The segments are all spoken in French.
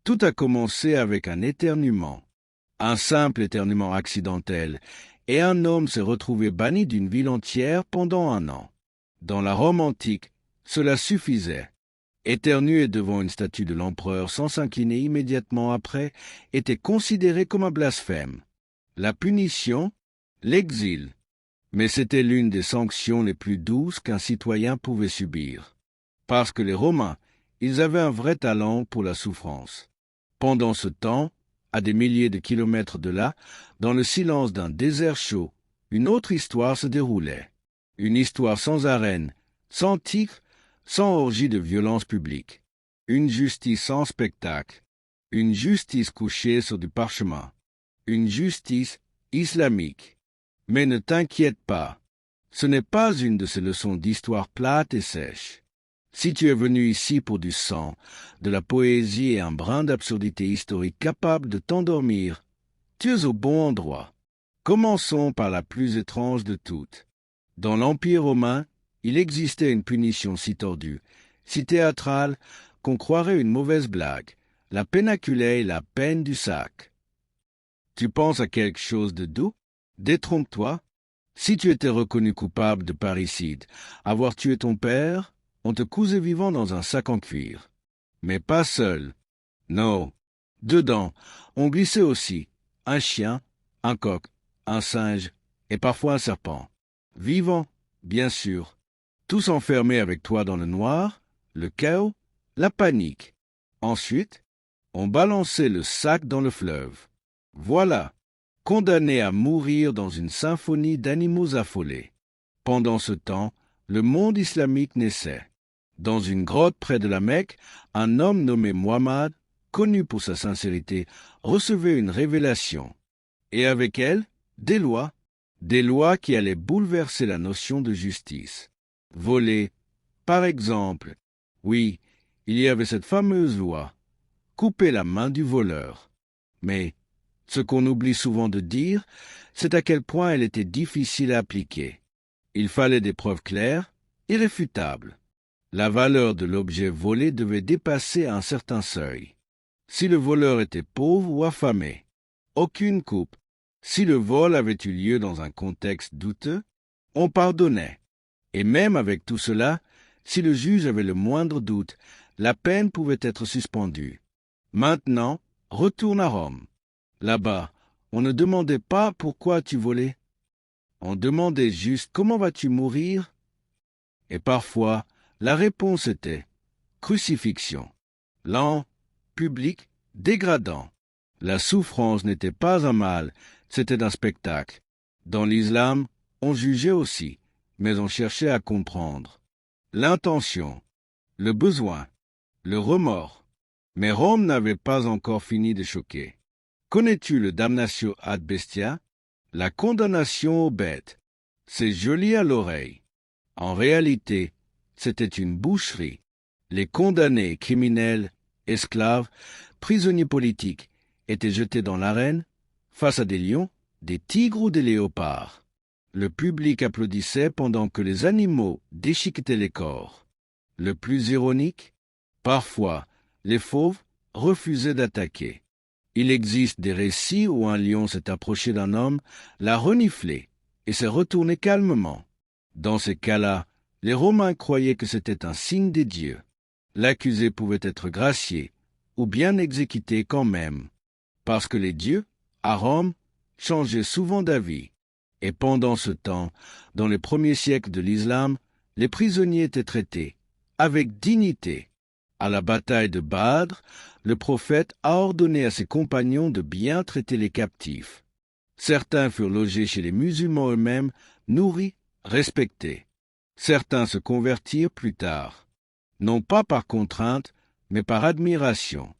Tout a commencé avec un éternuement, un simple éternuement accidentel, et un homme s'est retrouvé banni d'une ville entière pendant 1 an. Dans la Rome antique, cela suffisait. Éternuer devant une statue de l'empereur sans s'incliner immédiatement après était considéré comme un blasphème. La punition, l'exil. Mais c'était l'une des sanctions les plus douces qu'un citoyen pouvait subir. Parce que les Romains, ils avaient un vrai talent pour la souffrance. Pendant ce temps, à des milliers de kilomètres de là, dans le silence d'un désert chaud, une autre histoire se déroulait. Une histoire sans arène, sans tigre, sans orgie de violence publique. Une justice sans spectacle. Une justice couchée sur du parchemin. Une justice islamique. Mais ne t'inquiète pas, ce n'est pas une de ces leçons d'histoire plate et sèche. Si tu es venu ici pour du sang, de la poésie et un brin d'absurdité historique capable de t'endormir, tu es au bon endroit. Commençons par la plus étrange de toutes. Dans l'Empire romain, il existait une punition si tordue, si théâtrale, qu'on croirait une mauvaise blague, la pénaculée, la peine du sac. Tu penses à quelque chose de doux? Détrompe-toi. Si tu étais reconnu coupable de parricide, avoir tué ton père, on te cousait vivant dans un sac en cuir. Mais pas seul. Non. Dedans, on glissait aussi un chien, un coq, un singe et parfois un serpent. Vivant, bien sûr. Tous enfermés avec toi dans le noir, le chaos, la panique. Ensuite, on balançait le sac dans le fleuve. Voilà, condamné à mourir dans une symphonie d'animaux affolés. Pendant ce temps, le monde islamique naissait. Dans une grotte près de la Mecque, un homme nommé Muhammad, connu pour sa sincérité, recevait une révélation. Et avec elle, des lois qui allaient bouleverser la notion de justice. Voler, par exemple. Oui, il y avait cette fameuse loi. Couper la main du voleur. Mais ce qu'on oublie souvent de dire, c'est à quel point elle était difficile à appliquer. Il fallait des preuves claires, irréfutables. La valeur de l'objet volé devait dépasser un certain seuil. Si le voleur était pauvre ou affamé, aucune coupe. Si le vol avait eu lieu dans un contexte douteux, on pardonnait. Et même avec tout cela, si le juge avait le moindre doute, la peine pouvait être suspendue. Maintenant, retourne à Rome. Là-bas, on ne demandait pas pourquoi tu volais. On demandait juste comment vas-tu mourir. Et parfois, la réponse était crucifixion. Lent, public, dégradant. La souffrance n'était pas un mal, c'était un spectacle. Dans l'islam, on jugeait aussi, mais on cherchait à comprendre. L'intention, le besoin, le remords. Mais Rome n'avait pas encore fini de choquer. Connais-tu le damnatio ad bestia? La condamnation aux bêtes. C'est joli à l'oreille. En réalité, c'était une boucherie. Les condamnés criminels, esclaves, prisonniers politiques étaient jetés dans l'arène, face à des lions, des tigres ou des léopards. Le public applaudissait pendant que les animaux déchiquetaient les corps. Le plus ironique, parfois, les fauves refusaient d'attaquer. Il existe des récits où un lion s'est approché d'un homme, l'a reniflé et s'est retourné calmement. Dans ces cas-là, les Romains croyaient que c'était un signe des dieux. L'accusé pouvait être gracié ou bien exécuté quand même, parce que les dieux, à Rome, changeaient souvent d'avis. Et pendant ce temps, dans les premiers siècles de l'islam, les prisonniers étaient traités avec dignité. À la bataille de Badr, le prophète a ordonné à ses compagnons de bien traiter les captifs. Certains furent logés chez les musulmans eux-mêmes, nourris, respectés. Certains se convertirent plus tard, non pas par contrainte, mais par admiration.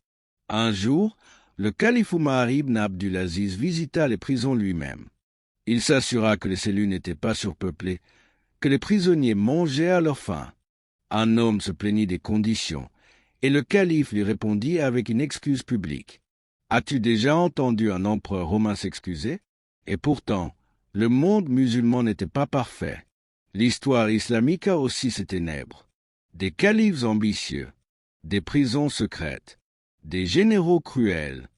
Un jour, le calife Omar ibn Abdulaziz visita les prisons lui-même. Il s'assura que les cellules n'étaient pas surpeuplées, que les prisonniers mangeaient à leur faim. Un homme se plaignit des conditions, et le calife lui répondit avec une excuse publique. « As-tu déjà entendu un empereur romain s'excuser ?» Et pourtant, le monde musulman n'était pas parfait. L'histoire islamique a aussi ses ténèbres. Des califes ambitieux, des prisons secrètes, des généraux cruels.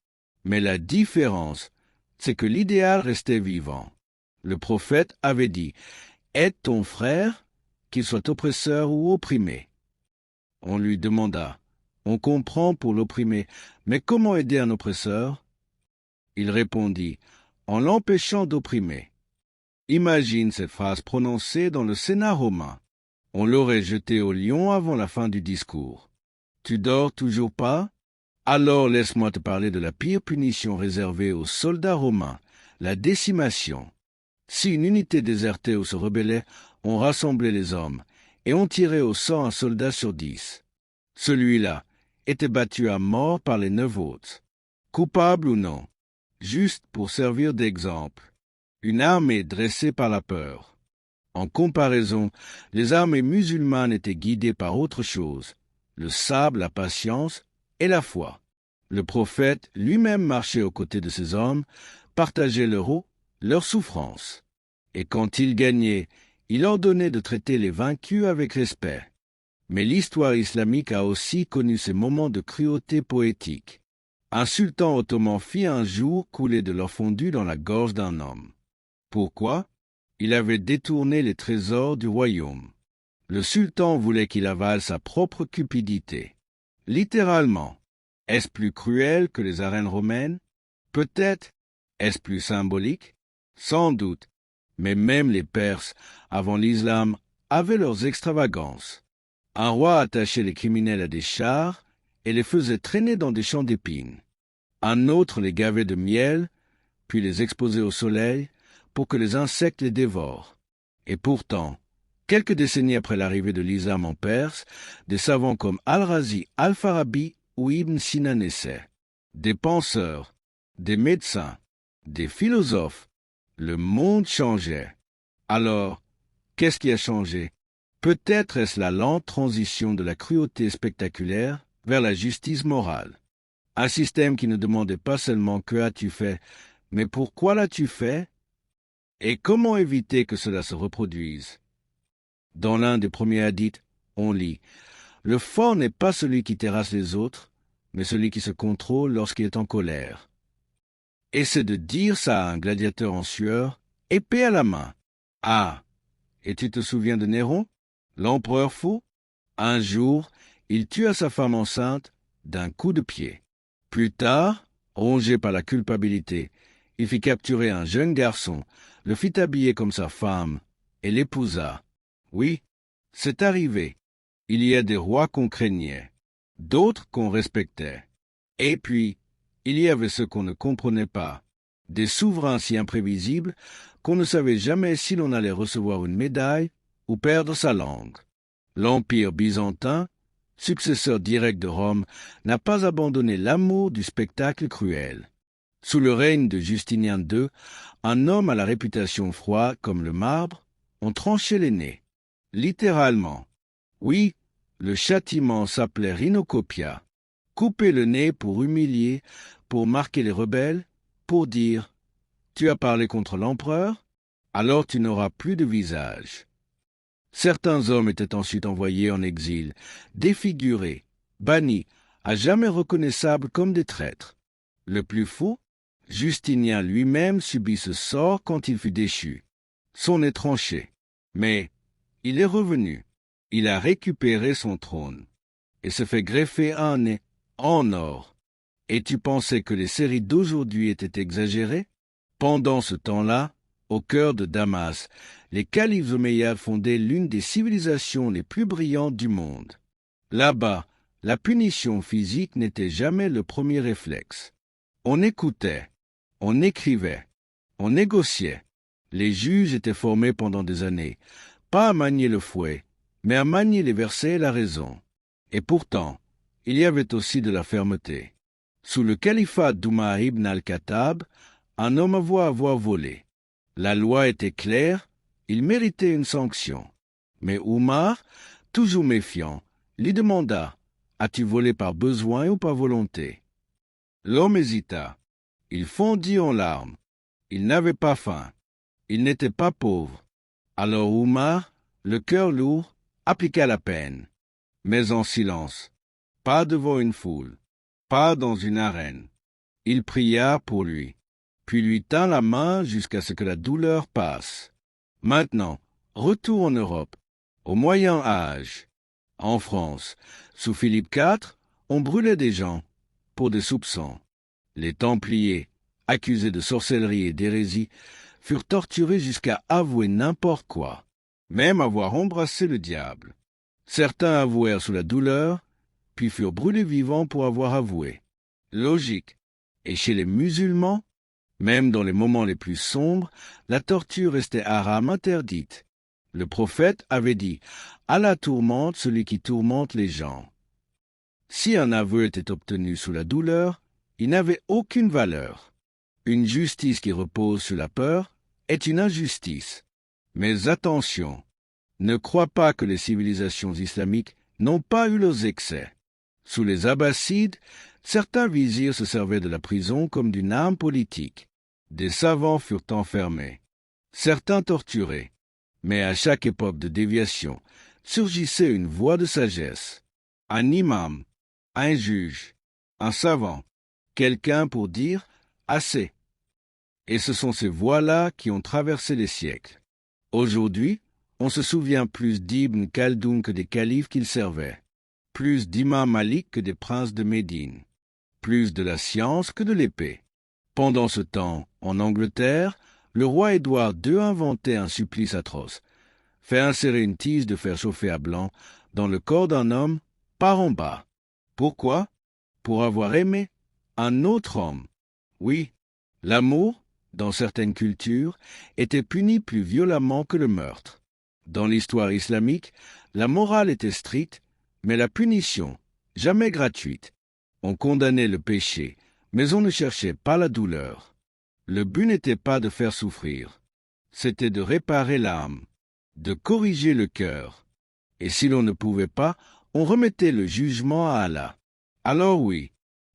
Mais la différence, c'est que l'idéal restait vivant. Le prophète avait dit « Aide ton frère, qu'il soit oppresseur ou opprimé. » On lui demanda « On comprend pour l'opprimé, mais comment aider un oppresseur ?» Il répondit « En l'empêchant d'opprimer. » Imagine cette phrase prononcée dans le Sénat romain. On l'aurait jeté au lion avant la fin du discours. Tu dors toujours pas? Alors laisse-moi te parler de la pire punition réservée aux soldats romains, la décimation. Si une unité désertait ou se rebellait, on rassemblait les hommes, et on tirait au sort un soldat sur 10. Celui-là était battu à mort par les 9 autres. Coupable ou non, juste pour servir d'exemple. Une armée dressée par la peur. En comparaison, les armées musulmanes étaient guidées par autre chose, le sabre, la patience et la foi. Le prophète lui-même marchait aux côtés de ces hommes, partageait leur eau, leur souffrance. Et quand il gagnait, il ordonnait de traiter les vaincus avec respect. Mais l'histoire islamique a aussi connu ces moments de cruauté poétique. Un sultan ottoman fit un jour couler de l'eau fondue dans la gorge d'un homme. Pourquoi? Il avait détourné les trésors du royaume. Le sultan voulait qu'il avale sa propre cupidité. Littéralement. Est-ce plus cruel que les arènes romaines? Peut-être. Est-ce plus symbolique? Sans doute. Mais même les Perses, avant l'islam, avaient leurs extravagances. Un roi attachait les criminels à des chars et les faisait traîner dans des champs d'épines. Un autre les gavait de miel, puis les exposait au soleil pour que les insectes les dévorent. Et pourtant, quelques décennies après l'arrivée de l'islam en Perse, des savants comme Al-Razi, Al-Farabi ou Ibn Sina naissaient. Des penseurs, des médecins, des philosophes. Le monde changeait. Alors, qu'est-ce qui a changé? Peut-être est-ce la lente transition de la cruauté spectaculaire vers la justice morale. Un système qui ne demandait pas seulement « que as-tu fait », mais « pourquoi l'as-tu fait ?» et comment éviter que cela se reproduise. Dans l'un des premiers hadiths, on lit « Le fort n'est pas celui qui terrasse les autres, mais celui qui se contrôle lorsqu'il est en colère. » Et c'est de dire ça à un gladiateur en sueur, épée à la main. Ah, et tu te souviens de Néron, l'empereur fou? Un jour, il tua sa femme enceinte d'un coup de pied. Plus tard, rongé par la culpabilité, il fit capturer un jeune garçon, le fit habiller comme sa femme et l'épousa. Oui, c'est arrivé. Il y a des rois qu'on craignait, d'autres qu'on respectait. Et puis, il y avait ceux qu'on ne comprenait pas, des souverains si imprévisibles qu'on ne savait jamais si l'on allait recevoir une médaille ou perdre sa langue. L'Empire byzantin, successeur direct de Rome, n'a pas abandonné l'amour du spectacle cruel. Sous le règne de Justinien II, un homme à la réputation froide comme le marbre, on tranchait les nez. Littéralement. Oui, le châtiment s'appelait rhinocopia. Couper le nez pour humilier, pour marquer les rebelles, pour dire « Tu as parlé contre l'empereur, alors tu n'auras plus de visage ». Certains hommes étaient ensuite envoyés en exil, défigurés, bannis, à jamais reconnaissables comme des traîtres. Le plus fou, Justinien lui-même subit ce sort quand il fut déchu. Son nez tranché. Mais il est revenu. Il a récupéré son trône et se fait greffer un nez en or. Et tu pensais que les séries d'aujourd'hui étaient exagérées? Pendant ce temps-là, au cœur de Damas, les califes omeyyades fondaient l'une des civilisations les plus brillantes du monde. Là-bas, la punition physique n'était jamais le premier réflexe. On écoutait, on écrivait, on négociait. Les juges étaient formés pendant des années, pas à manier le fouet, mais à manier les versets et la raison. Et pourtant, il y avait aussi de la fermeté. Sous le califat d'Oumar ibn al-Khattab, un homme avoit avoir volé. La loi était claire, il méritait une sanction. Mais Oumar, toujours méfiant, lui demanda « As-tu volé par besoin ou par volonté ?» L'homme hésita. Il fondit en larmes. Il n'avait pas faim. Il n'était pas pauvre. Alors Oumar, le cœur lourd, appliqua la peine, mais en silence, pas devant une foule. pas dans une arène. Il pria pour lui, puis lui tint la main jusqu'à ce que la douleur passe. Maintenant, retour en Europe, au Moyen Âge. En France, sous Philippe IV, on brûlait des gens pour des soupçons. Les Templiers, accusés de sorcellerie et d'hérésie, furent torturés jusqu'à avouer n'importe quoi, même avoir embrassé le diable. Certains avouèrent sous la douleur, puis furent brûlés vivants pour avoir avoué. Logique. Et chez les musulmans, même dans les moments les plus sombres, la torture restait haram interdite. Le prophète avait dit « Allah tourmente celui qui tourmente les gens ». Si un aveu était obtenu sous la douleur, il n'avait aucune valeur. Une justice qui repose sur la peur est une injustice. Mais attention, ne crois pas que les civilisations islamiques n'ont pas eu leurs excès. Sous les Abbassides, certains vizirs se servaient de la prison comme d'une arme politique. Des savants furent enfermés, certains torturés. Mais à chaque époque de déviation, surgissait une voix de sagesse. Un imam, un juge, un savant, quelqu'un pour dire « assez ». Et ce sont ces voix-là qui ont traversé les siècles. Aujourd'hui, on se souvient plus d'Ibn Khaldoun que des califes qu'il servait, plus d'Imam Malik que des princes de Médine, plus de la science que de l'épée. Pendant ce temps, en Angleterre, le roi Édouard II inventait un supplice atroce. Fait insérer une tige de fer chauffé à blanc dans le corps d'un homme par en bas. Pourquoi? Pour avoir aimé un autre homme. Oui, l'amour, dans certaines cultures, était puni plus violemment que le meurtre. Dans l'histoire islamique, la morale était stricte, mais la punition, jamais gratuite. On condamnait le péché, mais on ne cherchait pas la douleur. Le but n'était pas de faire souffrir, c'était de réparer l'âme, de corriger le cœur. Et si l'on ne pouvait pas, on remettait le jugement à Allah. Alors oui,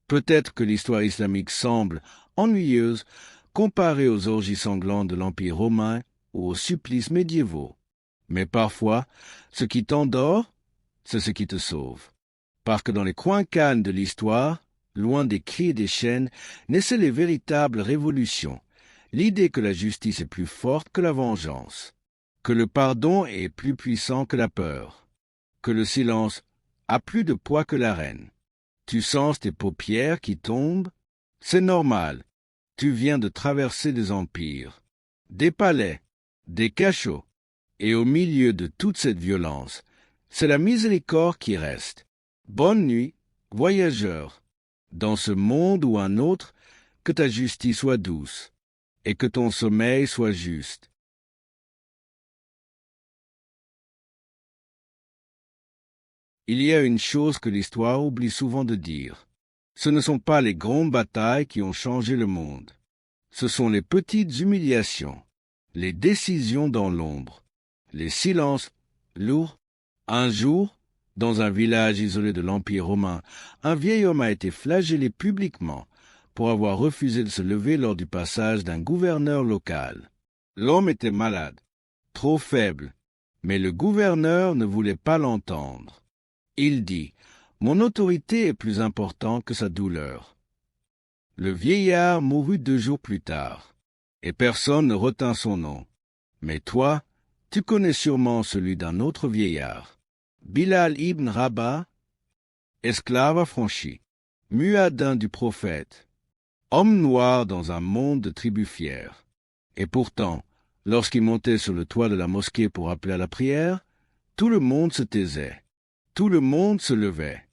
peut-être que l'histoire islamique semble ennuyeuse comparée aux orgies sanglantes de l'Empire romain ou aux supplices médiévaux. Mais parfois, ce qui t'endort, c'est ce qui te sauve. Parce que dans les coins calmes de l'histoire, loin des cris et des chaînes, naissaient les véritables révolutions. L'idée que la justice est plus forte que la vengeance, que le pardon est plus puissant que la peur, que le silence a plus de poids que la reine. Tu sens tes paupières qui tombent? C'est normal. Tu viens de traverser des empires, des palais, des cachots. Et au milieu de toute cette violence, c'est la miséricorde qui reste. Bonne nuit, voyageur. Dans ce monde ou un autre, que ta justice soit douce, et que ton sommeil soit juste. Il y a une chose que l'histoire oublie souvent de dire. Ce ne sont pas les grandes batailles qui ont changé le monde. Ce sont les petites humiliations, les décisions dans l'ombre, les silences lourds. Un jour, dans un village isolé de l'Empire romain, un vieil homme a été flagellé publiquement pour avoir refusé de se lever lors du passage d'un gouverneur local. L'homme était malade, trop faible, mais le gouverneur ne voulait pas l'entendre. Il dit « Mon autorité est plus importante que sa douleur ». Le vieillard mourut 2 jours plus tard, et personne ne retint son nom. Mais toi, tu connais sûrement celui d'un autre vieillard. Bilal ibn Rabah, esclave affranchi, muad'din du prophète, homme noir dans un monde de tribus fières. Et pourtant, lorsqu'il montait sur le toit de la mosquée pour appeler à la prière, tout le monde se taisait, tout le monde se levait,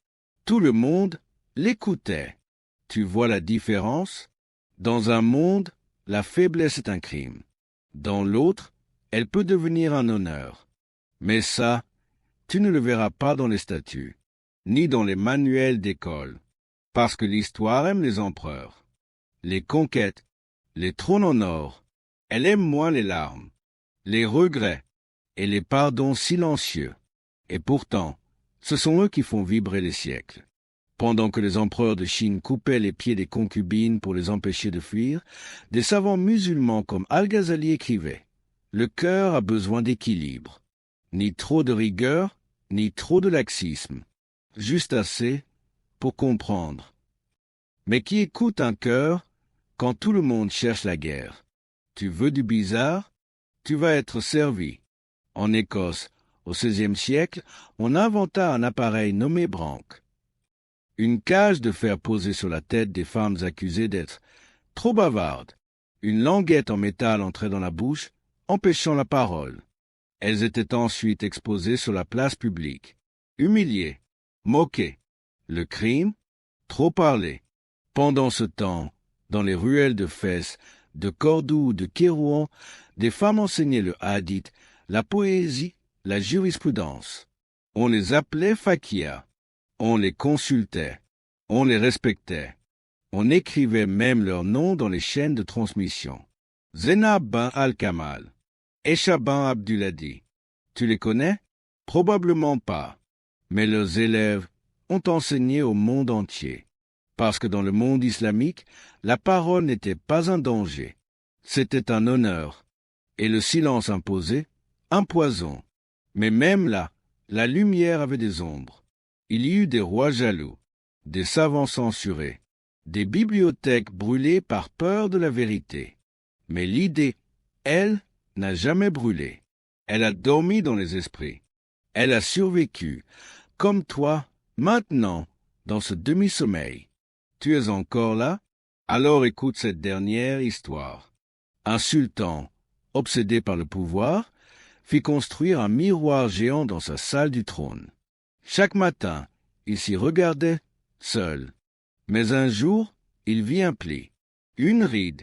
tout le monde l'écoutait. Tu vois la différence? Dans un monde, la faiblesse est un crime. Dans l'autre, elle peut devenir un honneur. Mais ça, tu ne le verras pas dans les statuts, ni dans les manuels d'école, parce que l'histoire aime les empereurs, les conquêtes, les trônes en or. Elle aime moins les larmes, les regrets et les pardons silencieux. Et pourtant, ce sont eux qui font vibrer les siècles. Pendant que les empereurs de Chine coupaient les pieds des concubines pour les empêcher de fuir, des savants musulmans comme Al-Ghazali écrivaient « Le cœur a besoin d'équilibre, ni trop de rigueur, ni trop de laxisme, juste assez pour comprendre mais qui écoute un cœur quand tout le monde cherche la guerre. Tu veux du bizarre? Tu vas être servi. En Écosse, au XVIe siècle, on inventa un appareil nommé branque. Une cage de fer posée sur la tête des femmes accusées d'être trop bavardes. Une languette en métal entrait dans la bouche, empêchant la parole. Elles étaient ensuite exposées sur la place publique. Humiliées, moquées. Le crime? Trop parler. Pendant ce temps, dans les ruelles de Fès, de Cordoue ou de Kérouan, des femmes enseignaient le hadith, la poésie, la jurisprudence. On les appelait fakias. On les consultait. On les respectait. On écrivait même leurs noms dans les chaînes de transmission. Zénab ben al-Kamal, Esha ben Abdulhadi. Tu les connais? Probablement pas. Mais leurs élèves ont enseigné au monde entier. Parce que dans le monde islamique, la parole n'était pas un danger. C'était un honneur. Et le silence imposé, un poison. Mais même là, la lumière avait des ombres. Il y eut des rois jaloux, des savants censurés, des bibliothèques brûlées par peur de la vérité. Mais l'idée, elle, n'a jamais brûlé. Elle a dormi dans les esprits. Elle a survécu, comme toi, maintenant, dans ce demi-sommeil. Tu es encore là? Alors écoute cette dernière histoire. Un sultan, obsédé par le pouvoir, fit construire un miroir géant dans sa salle du trône. Chaque matin, il s'y regardait, seul. Mais un jour, il vit un pli, une ride.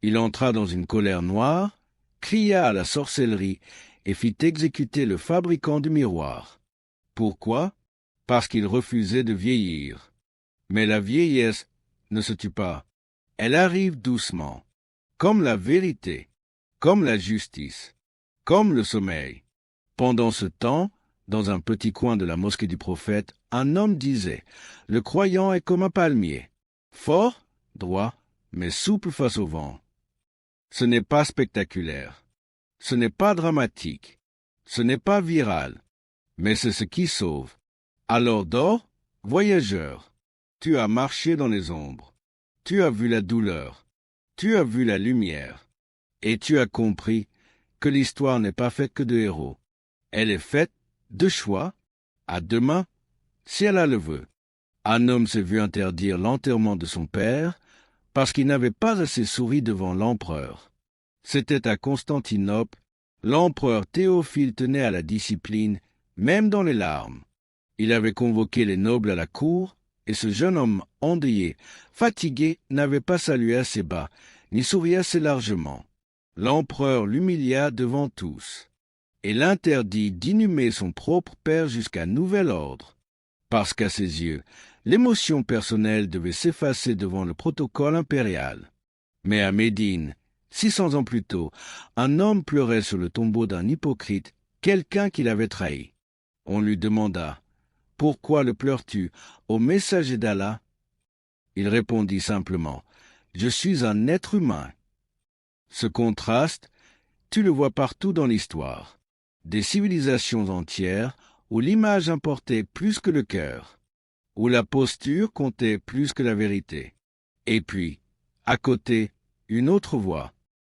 Il entra dans une colère noire, cria à la sorcellerie et fit exécuter le fabricant du miroir. Pourquoi? Parce qu'il refusait de vieillir. Mais la vieillesse ne se tue pas. Elle arrive doucement, comme la vérité, comme la justice, comme le sommeil. Pendant ce temps, dans un petit coin de la mosquée du prophète, un homme disait, « Le croyant est comme un palmier, fort, droit, mais souple face au vent. » Ce n'est pas spectaculaire, ce n'est pas dramatique, ce n'est pas viral, mais c'est ce qui sauve. Alors dors, voyageur, tu as marché dans les ombres, tu as vu la douleur, tu as vu la lumière, et tu as compris que l'histoire n'est pas faite que de héros. Elle est faite de choix, à demain, si elle a le veut. Un homme s'est vu interdire l'enterrement de son père parce qu'il n'avait pas assez souri devant l'empereur. C'était à Constantinople, l'empereur Théophile tenait à la discipline, même dans les larmes. Il avait convoqué les nobles à la cour, et ce jeune homme endeuillé, fatigué, n'avait pas salué assez bas, ni souri assez largement. L'empereur l'humilia devant tous, et l'interdit d'inhumer son propre père jusqu'à nouvel ordre, parce qu'à ses yeux, l'émotion personnelle devait s'effacer devant le protocole impérial. Mais à Médine, 600 ans plus tôt, un homme pleurait sur le tombeau d'un hypocrite, quelqu'un qu'il avait trahi. On lui demanda, « Pourquoi le pleures-tu, ô messager d'Allah ?» Il répondit simplement, « Je suis un être humain. » Ce contraste, tu le vois partout dans l'histoire. Des civilisations entières où l'image importait plus que le cœur, où la posture comptait plus que la vérité. Et puis, à côté, une autre voix,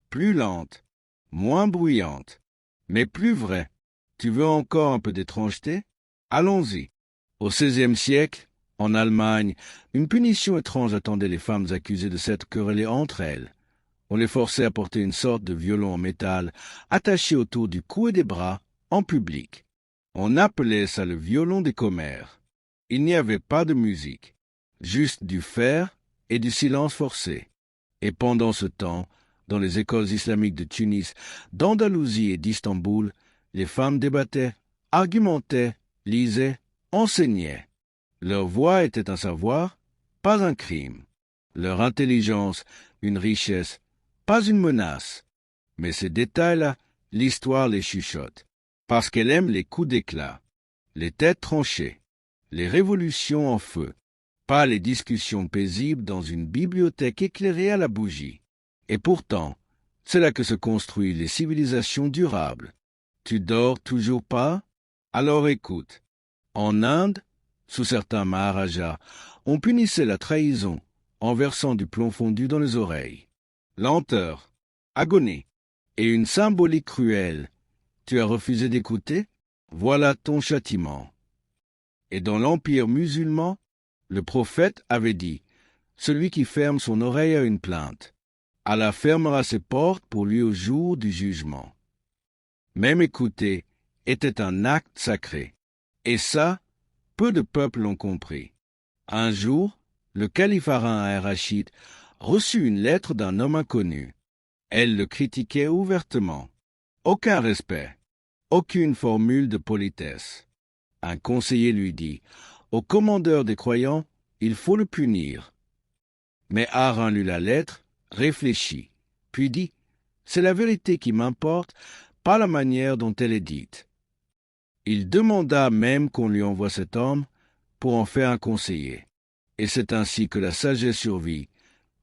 plus lente, moins bruyante, mais plus vraie. Tu veux encore un peu d'étrangeté? Allons-y. Au XVIe siècle, en Allemagne, une punition étrange attendait les femmes accusées de s'être querellées entre elles. On les forçait à porter une sorte de violon en métal, attaché autour du cou et des bras, en public. On appelait ça le violon des commères. Il n'y avait pas de musique, juste du fer et du silence forcé. Et pendant ce temps, dans les écoles islamiques de Tunis, d'Andalousie et d'Istanbul, les femmes débattaient, argumentaient, lisaient, enseignaient. Leur voix était un savoir, pas un crime. Leur intelligence, une richesse, pas une menace. Mais ces détails-là, l'histoire les chuchote, parce qu'elle aime les coups d'éclat, les têtes tranchées, les révolutions en feu, pas les discussions paisibles dans une bibliothèque éclairée à la bougie. Et pourtant, c'est là que se construisent les civilisations durables. Tu dors toujours pas? Alors écoute. En Inde, sous certains maharajas, on punissait la trahison en versant du plomb fondu dans les oreilles. Lenteur, agonie et une symbolique cruelle. Tu as refusé d'écouter? Voilà ton châtiment. Et dans l'empire musulman, le prophète avait dit, celui qui ferme son oreille à une plainte, Allah fermera ses portes pour lui au jour du jugement. Même écouter était un acte sacré. Et ça, peu de peuples l'ont compris. Un jour, le calife Haroun al-Rachid reçut une lettre d'un homme inconnu. Elle le critiquait ouvertement. Aucun respect, aucune formule de politesse. Un conseiller lui dit, « Au commandeur des croyants, il faut le punir. » Mais Haroun lut la lettre, réfléchit, puis dit, « C'est la vérité qui m'importe, pas la manière dont elle est dite. » Il demanda même qu'on lui envoie cet homme pour en faire un conseiller. Et c'est ainsi que la sagesse survit,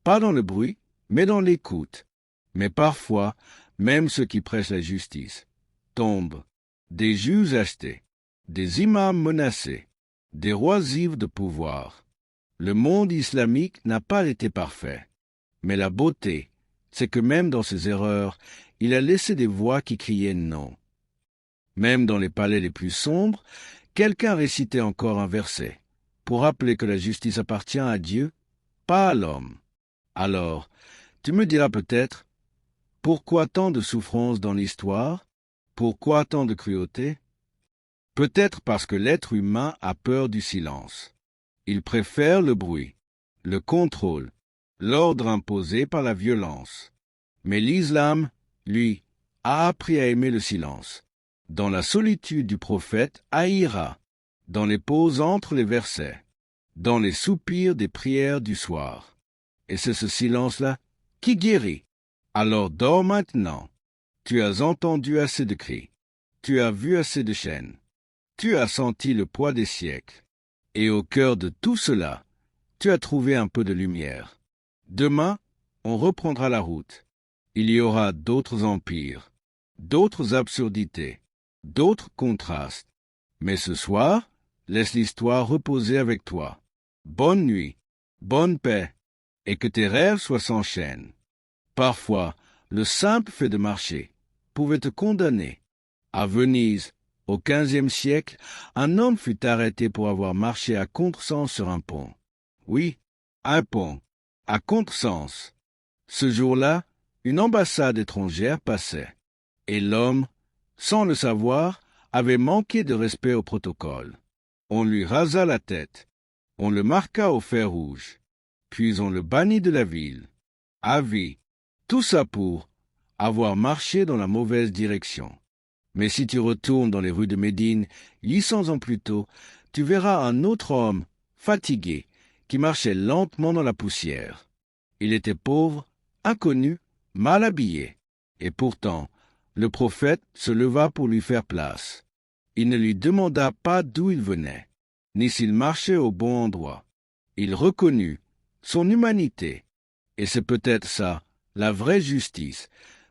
pas dans le bruit, mais dans l'écoute. Mais parfois, même ceux qui prêchent la justice tombent. Des juges achetés, des imams menacés, des rois ivres de pouvoir. Le monde islamique n'a pas été parfait. Mais la beauté, c'est que même dans ses erreurs, il a laissé des voix qui criaient non. Même dans les palais les plus sombres, quelqu'un récitait encore un verset, pour rappeler que la justice appartient à Dieu, pas à l'homme. Alors, tu me diras peut-être, pourquoi tant de souffrance dans l'histoire? Pourquoi tant de cruauté? Peut-être parce que l'être humain a peur du silence. Il préfère le bruit, le contrôle, l'ordre imposé par la violence. Mais l'islam, lui, a appris à aimer le silence. Dans la solitude du prophète haïra, dans les pauses entre les versets, dans les soupirs des prières du soir. Et c'est ce silence-là qui guérit. Alors dors maintenant. Tu as entendu assez de cris. Tu as vu assez de chaînes. Tu as senti le poids des siècles. Et au cœur de tout cela, tu as trouvé un peu de lumière. Demain, on reprendra la route. Il y aura d'autres empires, d'autres absurdités, d'autres contrastes. Mais ce soir, laisse l'histoire reposer avec toi. Bonne nuit, bonne paix, et que tes rêves soient sans chaîne. Parfois, le simple fait de marcher pouvait te condamner. À Venise, au XVe siècle, un homme fut arrêté pour avoir marché à contresens sur un pont. Oui, un pont, à contresens. Ce jour-là, une ambassade étrangère passait, et l'homme, sans le savoir, avait manqué de respect au protocole. On lui rasa la tête, on le marqua au fer rouge, puis on le bannit de la ville. À vie, tout ça pour avoir marché dans la mauvaise direction. Mais si tu retournes dans les rues de Médine, 800 ans plus tôt, tu verras un autre homme, fatigué, qui marchait lentement dans la poussière. Il était pauvre, inconnu, mal habillé. Et pourtant, le prophète se leva pour lui faire place. Il ne lui demanda pas d'où il venait, ni s'il marchait au bon endroit. Il reconnut son humanité. Et c'est peut-être ça, la vraie justice,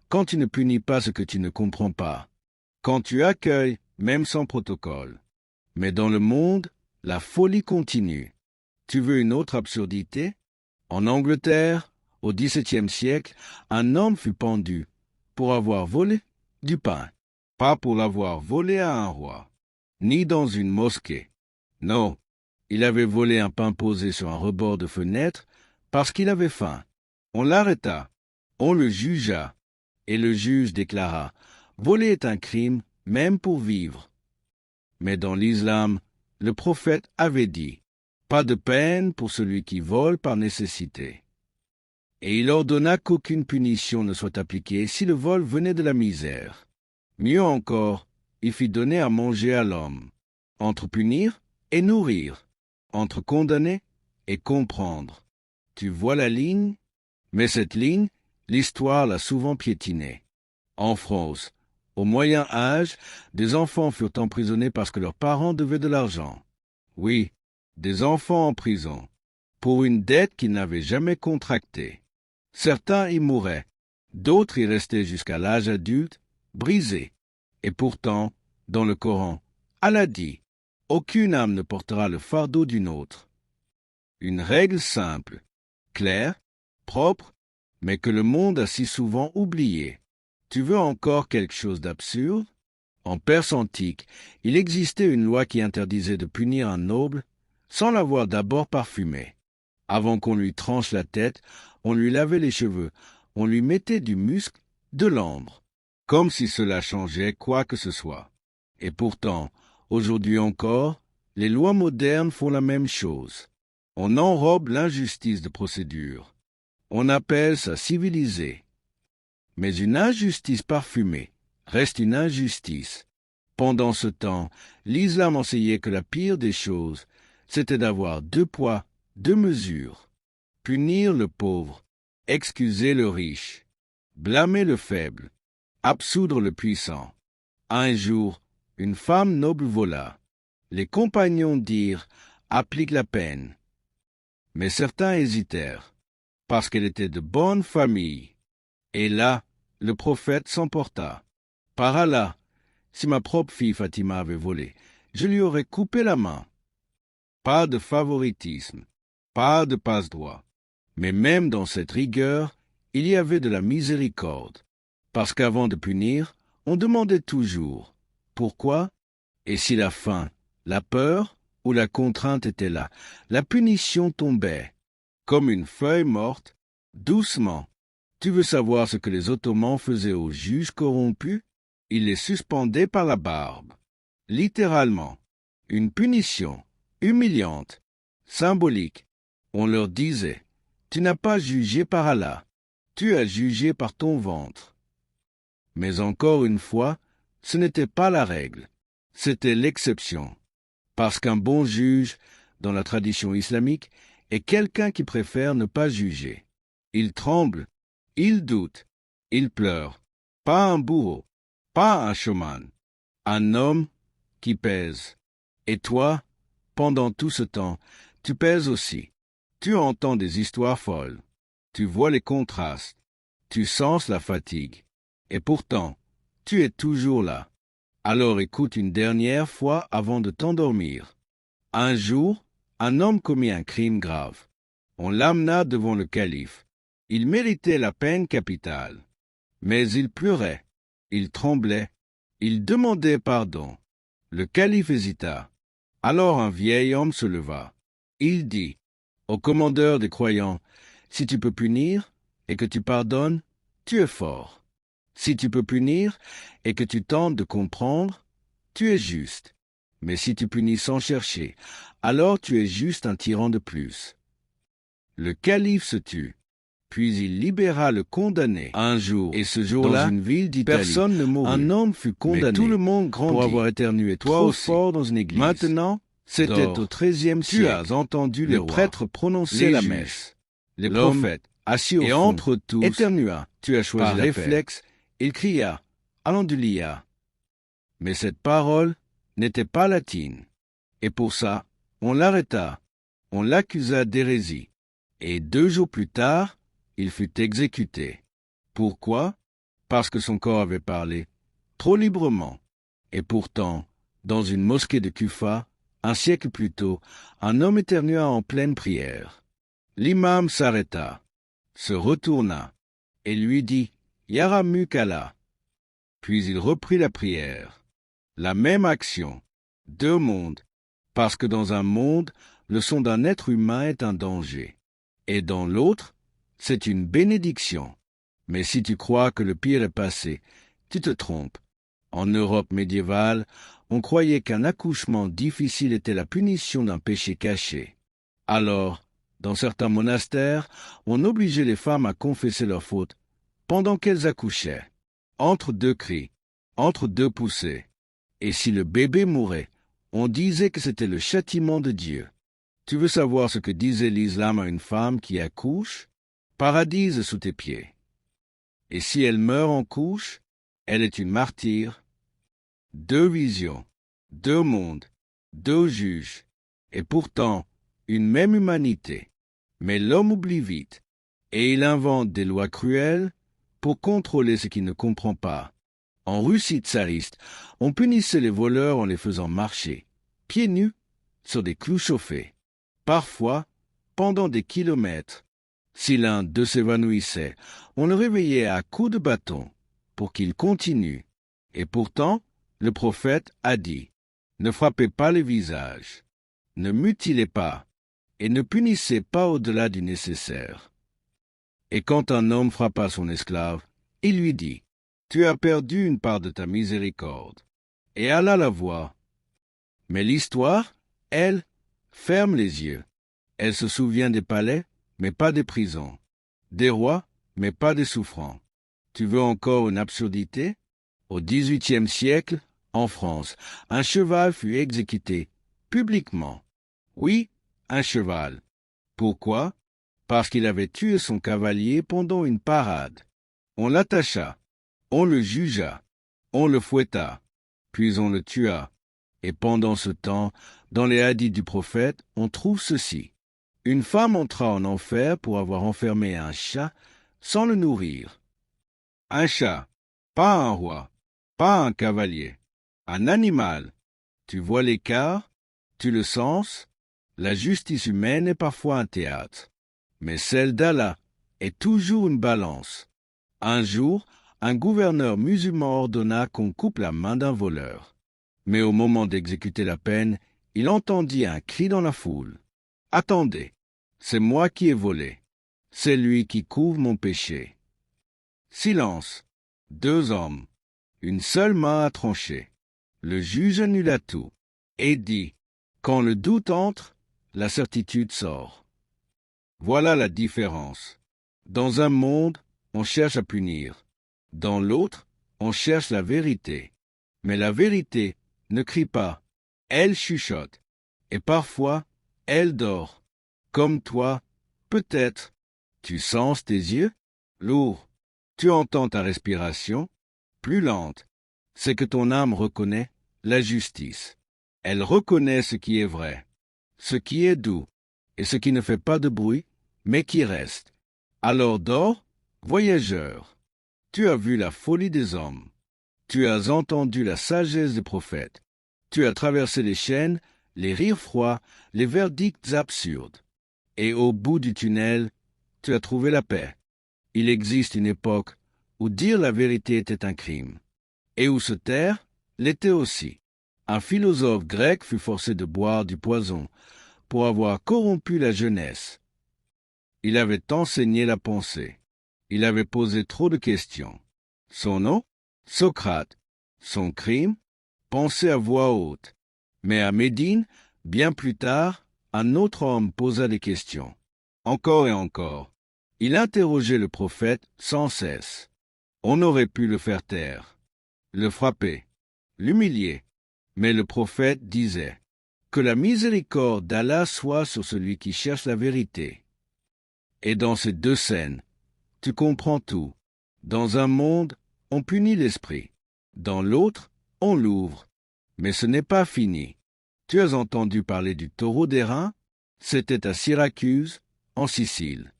quand tu ne punis pas ce que tu ne comprends pas, quand tu accueilles, même sans protocole. Mais dans le monde, la folie continue. Tu veux une autre absurdité? En Angleterre, au XVIIe siècle, un homme fut pendu pour avoir volé du pain, pas pour l'avoir volé à un roi, ni dans une mosquée. Non, il avait volé un pain posé sur un rebord de fenêtre parce qu'il avait faim. On l'arrêta, on le jugea, et le juge déclara « Voler est un crime, même pour vivre. » Mais dans l'islam, le prophète avait dit « Pas de peine pour celui qui vole par nécessité. » Et il ordonna qu'aucune punition ne soit appliquée si le vol venait de la misère. Mieux encore, il fit donner à manger à l'homme, entre punir et nourrir, entre condamner et comprendre. Tu vois la ligne? Mais cette ligne, l'histoire l'a souvent piétinée. En France, au Moyen Âge, des enfants furent emprisonnés parce que leurs parents devaient de l'argent. Oui, des enfants en prison, pour une dette qu'ils n'avaient jamais contractée. Certains y mouraient, d'autres y restaient jusqu'à l'âge adulte, brisés. Et pourtant, dans le Coran, Allah dit « Aucune âme ne portera le fardeau d'une autre. » Une règle simple. clair, propre, mais que le monde a si souvent oublié. Tu veux encore quelque chose d'absurde? En Perse antique, il existait une loi qui interdisait de punir un noble sans l'avoir d'abord parfumé. Avant qu'on lui tranche la tête, on lui lavait les cheveux, on lui mettait du musc, de l'ambre, comme si cela changeait quoi que ce soit. Et pourtant, aujourd'hui encore, les lois modernes font la même chose. On enrobe l'injustice de procédure. On appelle ça civilisé. Mais une injustice parfumée reste une injustice. Pendant ce temps, l'islam enseignait que la pire des choses, c'était d'avoir 2 poids, 2 mesures. Punir le pauvre, excuser le riche, blâmer le faible, absoudre le puissant. Un jour, une femme noble vola. Les compagnons dirent « applique la peine ». Mais certains hésitèrent, parce qu'elle était de bonne famille. Et là, le prophète s'emporta. Par Allah, si ma propre fille Fatima avait volé, je lui aurais coupé la main. Pas de favoritisme, pas de passe-droit. Mais même dans cette rigueur, il y avait de la miséricorde. Parce qu'avant de punir, on demandait toujours « pourquoi ?» Et si la faim, la peur ou la contrainte était là, la punition tombait. Comme une feuille morte, doucement. Tu veux savoir ce que les Ottomans faisaient aux juges corrompus? Ils les suspendaient par la barbe. Littéralement. Une punition, humiliante, symbolique. On leur disait, tu n'as pas jugé par Allah, tu as jugé par ton ventre. Mais encore une fois, ce n'était pas la règle, c'était l'exception. Parce qu'un bon juge, dans la tradition islamique, est quelqu'un qui préfère ne pas juger. Il tremble, il doute, il pleure. Pas un bourreau, pas un showman. Un homme qui pèse. Et toi, pendant tout ce temps, tu pèses aussi. Tu entends des histoires folles. Tu vois les contrastes. Tu sens la fatigue. Et pourtant, tu es toujours là. Alors écoute une dernière fois avant de t'endormir. Un jour, un homme commit un crime grave. On l'amena devant le calife. Il méritait la peine capitale. Mais il pleurait, il tremblait, il demandait pardon. Le calife hésita. Alors un vieil homme se leva. Il dit au commandeur des croyants, « Si tu peux punir et que tu pardonnes, tu es fort. Si tu peux punir et que tu tentes de comprendre, tu es juste. Mais si tu punis sans chercher, alors tu es juste un tyran de plus. » Le calife se tut. Puis il libéra le condamné un jour. Et ce jour-là, dans une ville d'Italie, personne ne mourut. Un homme fut condamné. Mais tout le monde grandit pour avoir éternué trop fort dans une église. Maintenant, c'était au XIIIe siècle. Tu as entendu les prêtres prononcer la messe. Les prophètes, assis au fond, et entre tous, éternua. Tu as choisi par réflexe, il cria « Alléluia ». Mais cette parole n'était pas latine. Et pour ça, on l'arrêta. On l'accusa d'hérésie. Et 2 jours plus tard, il fut exécuté. Pourquoi? Parce que son corps avait parlé trop librement. Et pourtant, dans une mosquée de Kufa, un siècle plus tôt, un homme éternua en pleine prière. L'imam s'arrêta, se retourna, et lui dit « Yaramuk Allah ». Puis il reprit la prière. La même action, 2 mondes, parce que dans un monde, le son d'un être humain est un danger, et dans l'autre, c'est une bénédiction. Mais si tu crois que le pire est passé, tu te trompes. En Europe médiévale, on croyait qu'un accouchement difficile était la punition d'un péché caché. Alors, dans certains monastères, on obligeait les femmes à confesser leurs fautes pendant qu'elles accouchaient, entre 2 cris, entre 2 poussées. Et si le bébé mourait, on disait que c'était le châtiment de Dieu. Tu veux savoir ce que disait l'islam à une femme qui accouche? Paradise sous tes pieds. Et si elle meurt en couche, elle est une martyre. 2 visions, 2 mondes, 2 juges, et pourtant une même humanité. Mais l'homme oublie vite, et il invente des lois cruelles pour contrôler ce qu'il ne comprend pas. En Russie tsariste, on punissait les voleurs en les faisant marcher, pieds nus, sur des clous chauffés, parfois pendant des kilomètres. Si l'un d'eux s'évanouissait, on le réveillait à coups de bâton pour qu'il continue. Et pourtant, le prophète a dit, « Ne frappez pas les visages, ne mutilez pas, et ne punissez pas au-delà du nécessaire. » Et quand un homme frappa son esclave, il lui dit, « Tu as perdu une part de ta miséricorde. » Et alla la voir. Mais l'histoire, elle, ferme les yeux. Elle se souvient des palais, mais pas des prisons, des rois, mais pas des souffrants. Tu veux encore une absurdité? Au XVIIIe siècle, en France, un cheval fut exécuté, publiquement. Oui, un cheval. Pourquoi? Parce qu'il avait tué son cavalier pendant une parade. On l'attacha, on le jugea, on le fouetta, puis on le tua. Et pendant ce temps, dans les hadiths du prophète, on trouve ceci. Une femme entra en enfer pour avoir enfermé un chat sans le nourrir. Un chat, pas un roi, pas un cavalier, un animal. Tu vois l'écart, tu le sens. La justice humaine est parfois un théâtre, mais celle d'Allah est toujours une balance. Un jour, un gouverneur musulman ordonna qu'on coupe la main d'un voleur. Mais au moment d'exécuter la peine, il entendit un cri dans la foule. « Attendez, c'est moi qui ai volé. C'est lui qui couvre mon péché. » Silence. 2 hommes. Une seule main a tranché. Le juge annula tout et dit, « Quand le doute entre, la certitude sort. » Voilà la différence. Dans un monde, on cherche à punir. Dans l'autre, on cherche la vérité. Mais la vérité ne crie pas, elle chuchote. Et parfois, elle dort. Comme toi, peut-être. Tu sens tes yeux? Lourd. Tu entends ta respiration? Plus lente. C'est que ton âme reconnaît la justice. Elle reconnaît ce qui est vrai, ce qui est doux, et ce qui ne fait pas de bruit, mais qui reste. Alors dors, voyageur. Tu as vu la folie des hommes. Tu as entendu la sagesse des prophètes. Tu as traversé les chaînes, les rires froids, les verdicts absurdes. Et au bout du tunnel, tu as trouvé la paix. Il existe une époque où dire la vérité était un crime, et où se taire l'était aussi. Un philosophe grec fut forcé de boire du poison pour avoir corrompu la jeunesse. Il avait enseigné la pensée. Il avait posé trop de questions. Son nom? Socrate. Son crime? Penser à voix haute. Mais à Médine, bien plus tard, un autre homme posa des questions. Encore et encore. Il interrogeait le prophète sans cesse. On aurait pu le faire taire, le frapper, l'humilier. Mais le prophète disait, « Que la miséricorde d'Allah soit sur celui qui cherche la vérité. » Et dans ces 2 scènes, tu comprends tout. Dans un monde, on punit l'esprit. Dans l'autre, on l'ouvre. Mais ce n'est pas fini. Tu as entendu parler du taureau d'airain? C'était à Syracuse, en Sicile.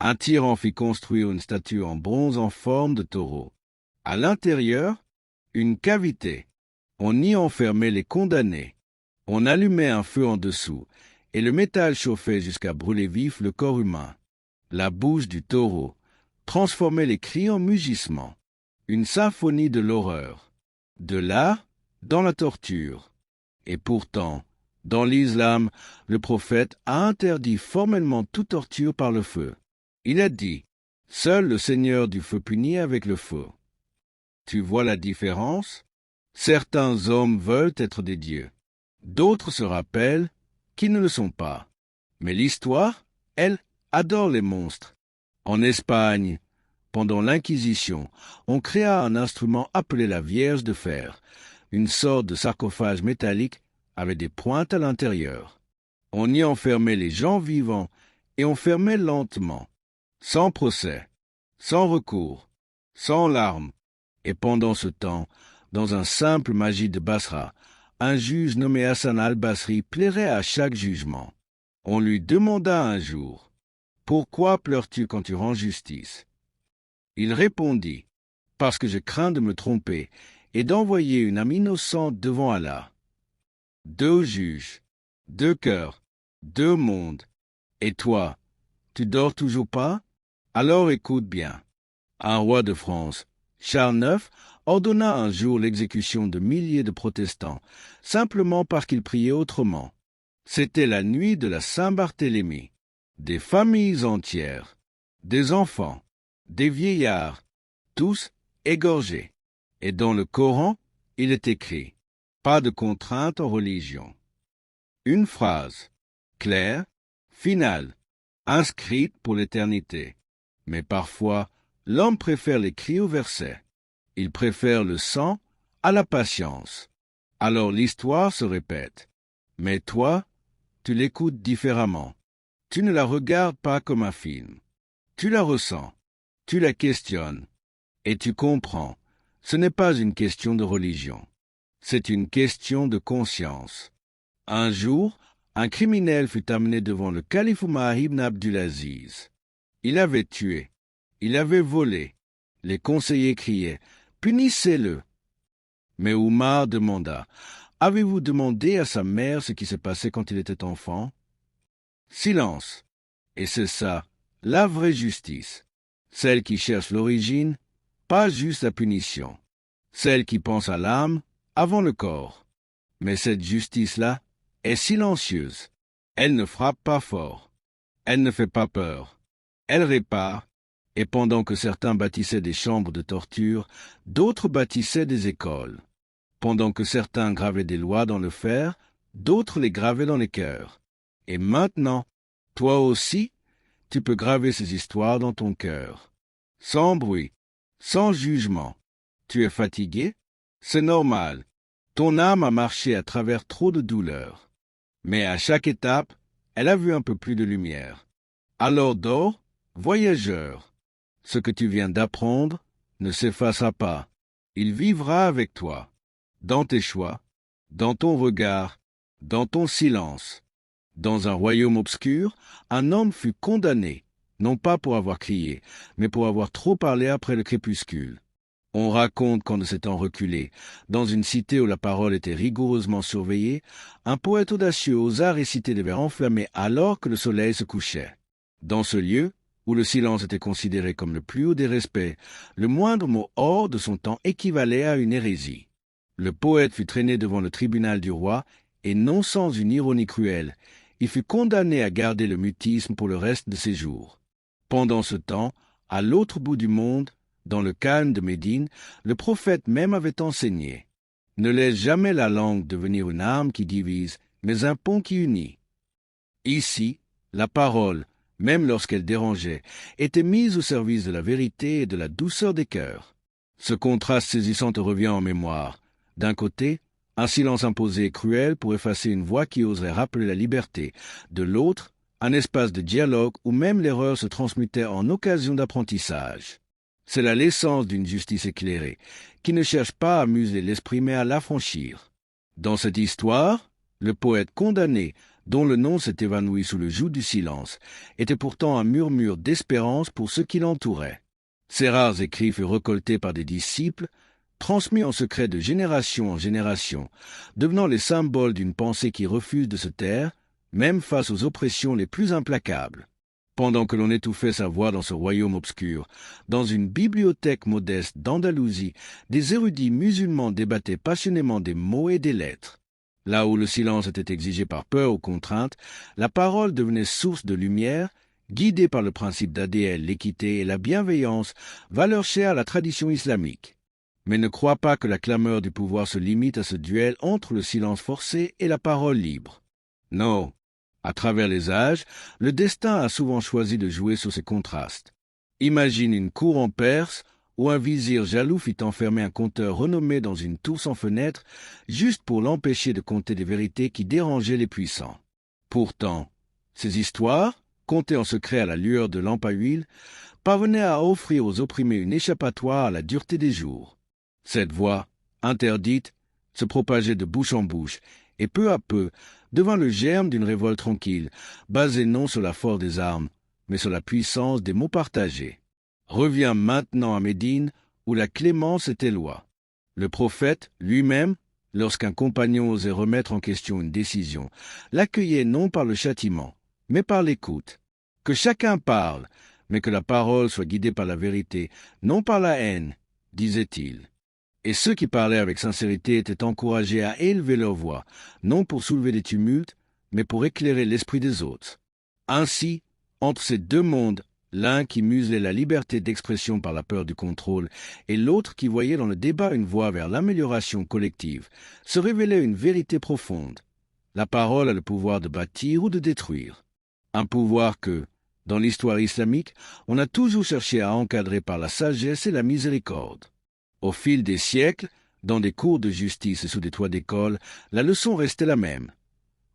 Un tyran fit construire une statue en bronze en forme de taureau. À l'intérieur, une cavité. On y enfermait les condamnés. On allumait un feu en dessous, et le métal chauffait jusqu'à brûler vif le corps humain. La bouche du taureau transformait les cris en mugissements. Une symphonie de l'horreur. De l'art dans la torture. Et pourtant, dans l'islam, le prophète a interdit formellement toute torture par le feu. Il a dit, « Seul le Seigneur du feu punit avec le feu. » Tu vois la différence? Certains hommes veulent être des dieux. D'autres se rappellent qu'ils ne le sont pas. Mais l'histoire, elle, adore les monstres. En Espagne, pendant l'Inquisition, on créa un instrument appelé la Vierge de fer, une sorte de sarcophage métallique avec des pointes à l'intérieur. On y enfermait les gens vivants et on fermait lentement, sans procès, sans recours, sans larmes. Et pendant ce temps, dans un simple magie de Basra, un juge nommé Hassan al-Basri plairait à chaque jugement. On lui demanda un jour, « Pourquoi pleures-tu quand tu rends justice ?» Il répondit, « Parce que je crains de me tromper et d'envoyer une âme innocente devant Allah. » 2 juges, 2 cœurs, 2 mondes. Et toi, tu dors toujours pas? Alors écoute bien. Un roi de France, Charles IX, ordonna un jour l'exécution de milliers de protestants, simplement parce qu'ils priaient autrement. C'était la nuit de la Saint-Barthélemy. Des familles entières, des enfants, des vieillards, tous égorgés. Et dans le Coran, il est écrit « Pas de contrainte en religion ». Une phrase, claire, finale, inscrite pour l'éternité. Mais parfois, l'homme préfère les cris au verset. Il préfère le sang à la patience. Alors l'histoire se répète. Mais toi, tu l'écoutes différemment. Tu ne la regardes pas comme un film. Tu la ressens. Tu la questionnes. Et tu comprends. Ce n'est pas une question de religion. C'est une question de conscience. Un jour, un criminel fut amené devant le calife Omar ibn Abdulaziz. Il avait tué. Il avait volé. Les conseillers criaient « Punissez-le » Mais Omar demanda « Avez-vous demandé à sa mère ce qui s'est passé quand il était enfant ?» Silence. Et c'est ça, la vraie justice. Celle qui cherche l'origine, pas juste la punition. Celle qui pense à l'âme avant le corps. Mais cette justice-là est silencieuse. Elle ne frappe pas fort. Elle ne fait pas peur. Elle répare. Et pendant que certains bâtissaient des chambres de torture, d'autres bâtissaient des écoles. Pendant que certains gravaient des lois dans le fer, d'autres les gravaient dans les cœurs. Et maintenant, toi aussi, tu peux graver ces histoires dans ton cœur. Sans bruit, sans jugement. Tu es fatigué? C'est normal. Ton âme a marché à travers trop de douleurs. Mais à chaque étape, elle a vu un peu plus de lumière. Alors dors, voyageur. Ce que tu viens d'apprendre ne s'effacera pas. Il vivra avec toi, dans tes choix, dans ton regard, dans ton silence. Dans un royaume obscur, un homme fut condamné, non pas pour avoir crié, mais pour avoir trop parlé après le crépuscule. On raconte qu'en de ces temps reculés, dans une cité où la parole était rigoureusement surveillée, un poète audacieux osa réciter des vers enflammés alors que le soleil se couchait. Dans ce lieu, où le silence était considéré comme le plus haut des respects, le moindre mot hors de son temps équivalait à une hérésie. Le poète fut traîné devant le tribunal du roi, et non sans une ironie cruelle, il fut condamné à garder le mutisme pour le reste de ses jours. Pendant ce temps, à l'autre bout du monde, dans le calme de Médine, le prophète même avait enseigné. Ne laisse jamais la langue devenir une arme qui divise, mais un pont qui unit. Ici, la parole, même lorsqu'elle dérangeait, était mise au service de la vérité et de la douceur des cœurs. Ce contraste saisissant te revient en mémoire. D'un côté, un silence imposé et cruel pour effacer une voix qui oserait rappeler la liberté. De l'autre, un espace de dialogue où même l'erreur se transmutait en occasion d'apprentissage. C'est là l'essence d'une justice éclairée, qui ne cherche pas à museler l'esprit mais à l'affranchir. Dans cette histoire, le poète condamné, dont le nom s'est évanoui sous le joug du silence, était pourtant un murmure d'espérance pour ceux qui l'entouraient. Ces rares écrits furent récoltés par des disciples, transmis en secret de génération en génération, devenant les symboles d'une pensée qui refuse de se taire, même face aux oppressions les plus implacables. Pendant que l'on étouffait sa voix dans ce royaume obscur, dans une bibliothèque modeste d'Andalousie, des érudits musulmans débattaient passionnément des mots et des lettres. Là où le silence était exigé par peur ou contrainte, la parole devenait source de lumière, guidée par le principe d'ADL, l'équité et la bienveillance, valeurs chères à la tradition islamique. Mais ne crois pas que la clameur du pouvoir se limite à ce duel entre le silence forcé et la parole libre. Non. À travers les âges, le destin a souvent choisi de jouer sur ces contrastes. Imagine une cour en Perse où un vizir jaloux fit enfermer un conteur renommé dans une tour sans fenêtre juste pour l'empêcher de conter des vérités qui dérangeaient les puissants. Pourtant, ces histoires, contées en secret à la lueur de lampes à huile, parvenaient à offrir aux opprimés une échappatoire à la dureté des jours. Cette voix, interdite, se propageait de bouche en bouche, et peu à peu devint le germe d'une révolte tranquille, basée non sur la force des armes, mais sur la puissance des mots partagés. Reviens maintenant à Médine, où la clémence était loi. Le prophète, lui-même, lorsqu'un compagnon osait remettre en question une décision, l'accueillait non par le châtiment, mais par l'écoute. Que chacun parle, mais que la parole soit guidée par la vérité, non par la haine, disait-il. Et ceux qui parlaient avec sincérité étaient encouragés à élever leur voix, non pour soulever des tumultes, mais pour éclairer l'esprit des autres. Ainsi, entre ces deux mondes, l'un qui muselait la liberté d'expression par la peur du contrôle, et l'autre qui voyait dans le débat une voie vers l'amélioration collective, se révélait une vérité profonde. La parole a le pouvoir de bâtir ou de détruire. Un pouvoir que, dans l'histoire islamique, on a toujours cherché à encadrer par la sagesse et la miséricorde. Au fil des siècles, dans des cours de justice et sous des toits d'école, la leçon restait la même.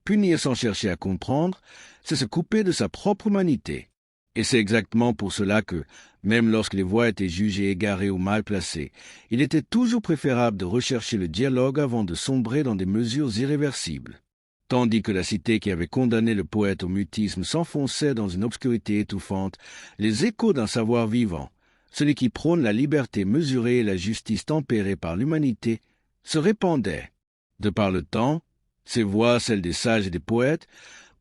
Punir sans chercher à comprendre, c'est se couper de sa propre humanité. Et c'est exactement pour cela que, même lorsque les voix étaient jugées égarées ou mal placées, il était toujours préférable de rechercher le dialogue avant de sombrer dans des mesures irréversibles. Tandis que la cité qui avait condamné le poète au mutisme s'enfonçait dans une obscurité étouffante, les échos d'un savoir vivant, celui qui prône la liberté mesurée et la justice tempérée par l'humanité, se répandaient. De par le temps, ces voix, celles des sages et des poètes,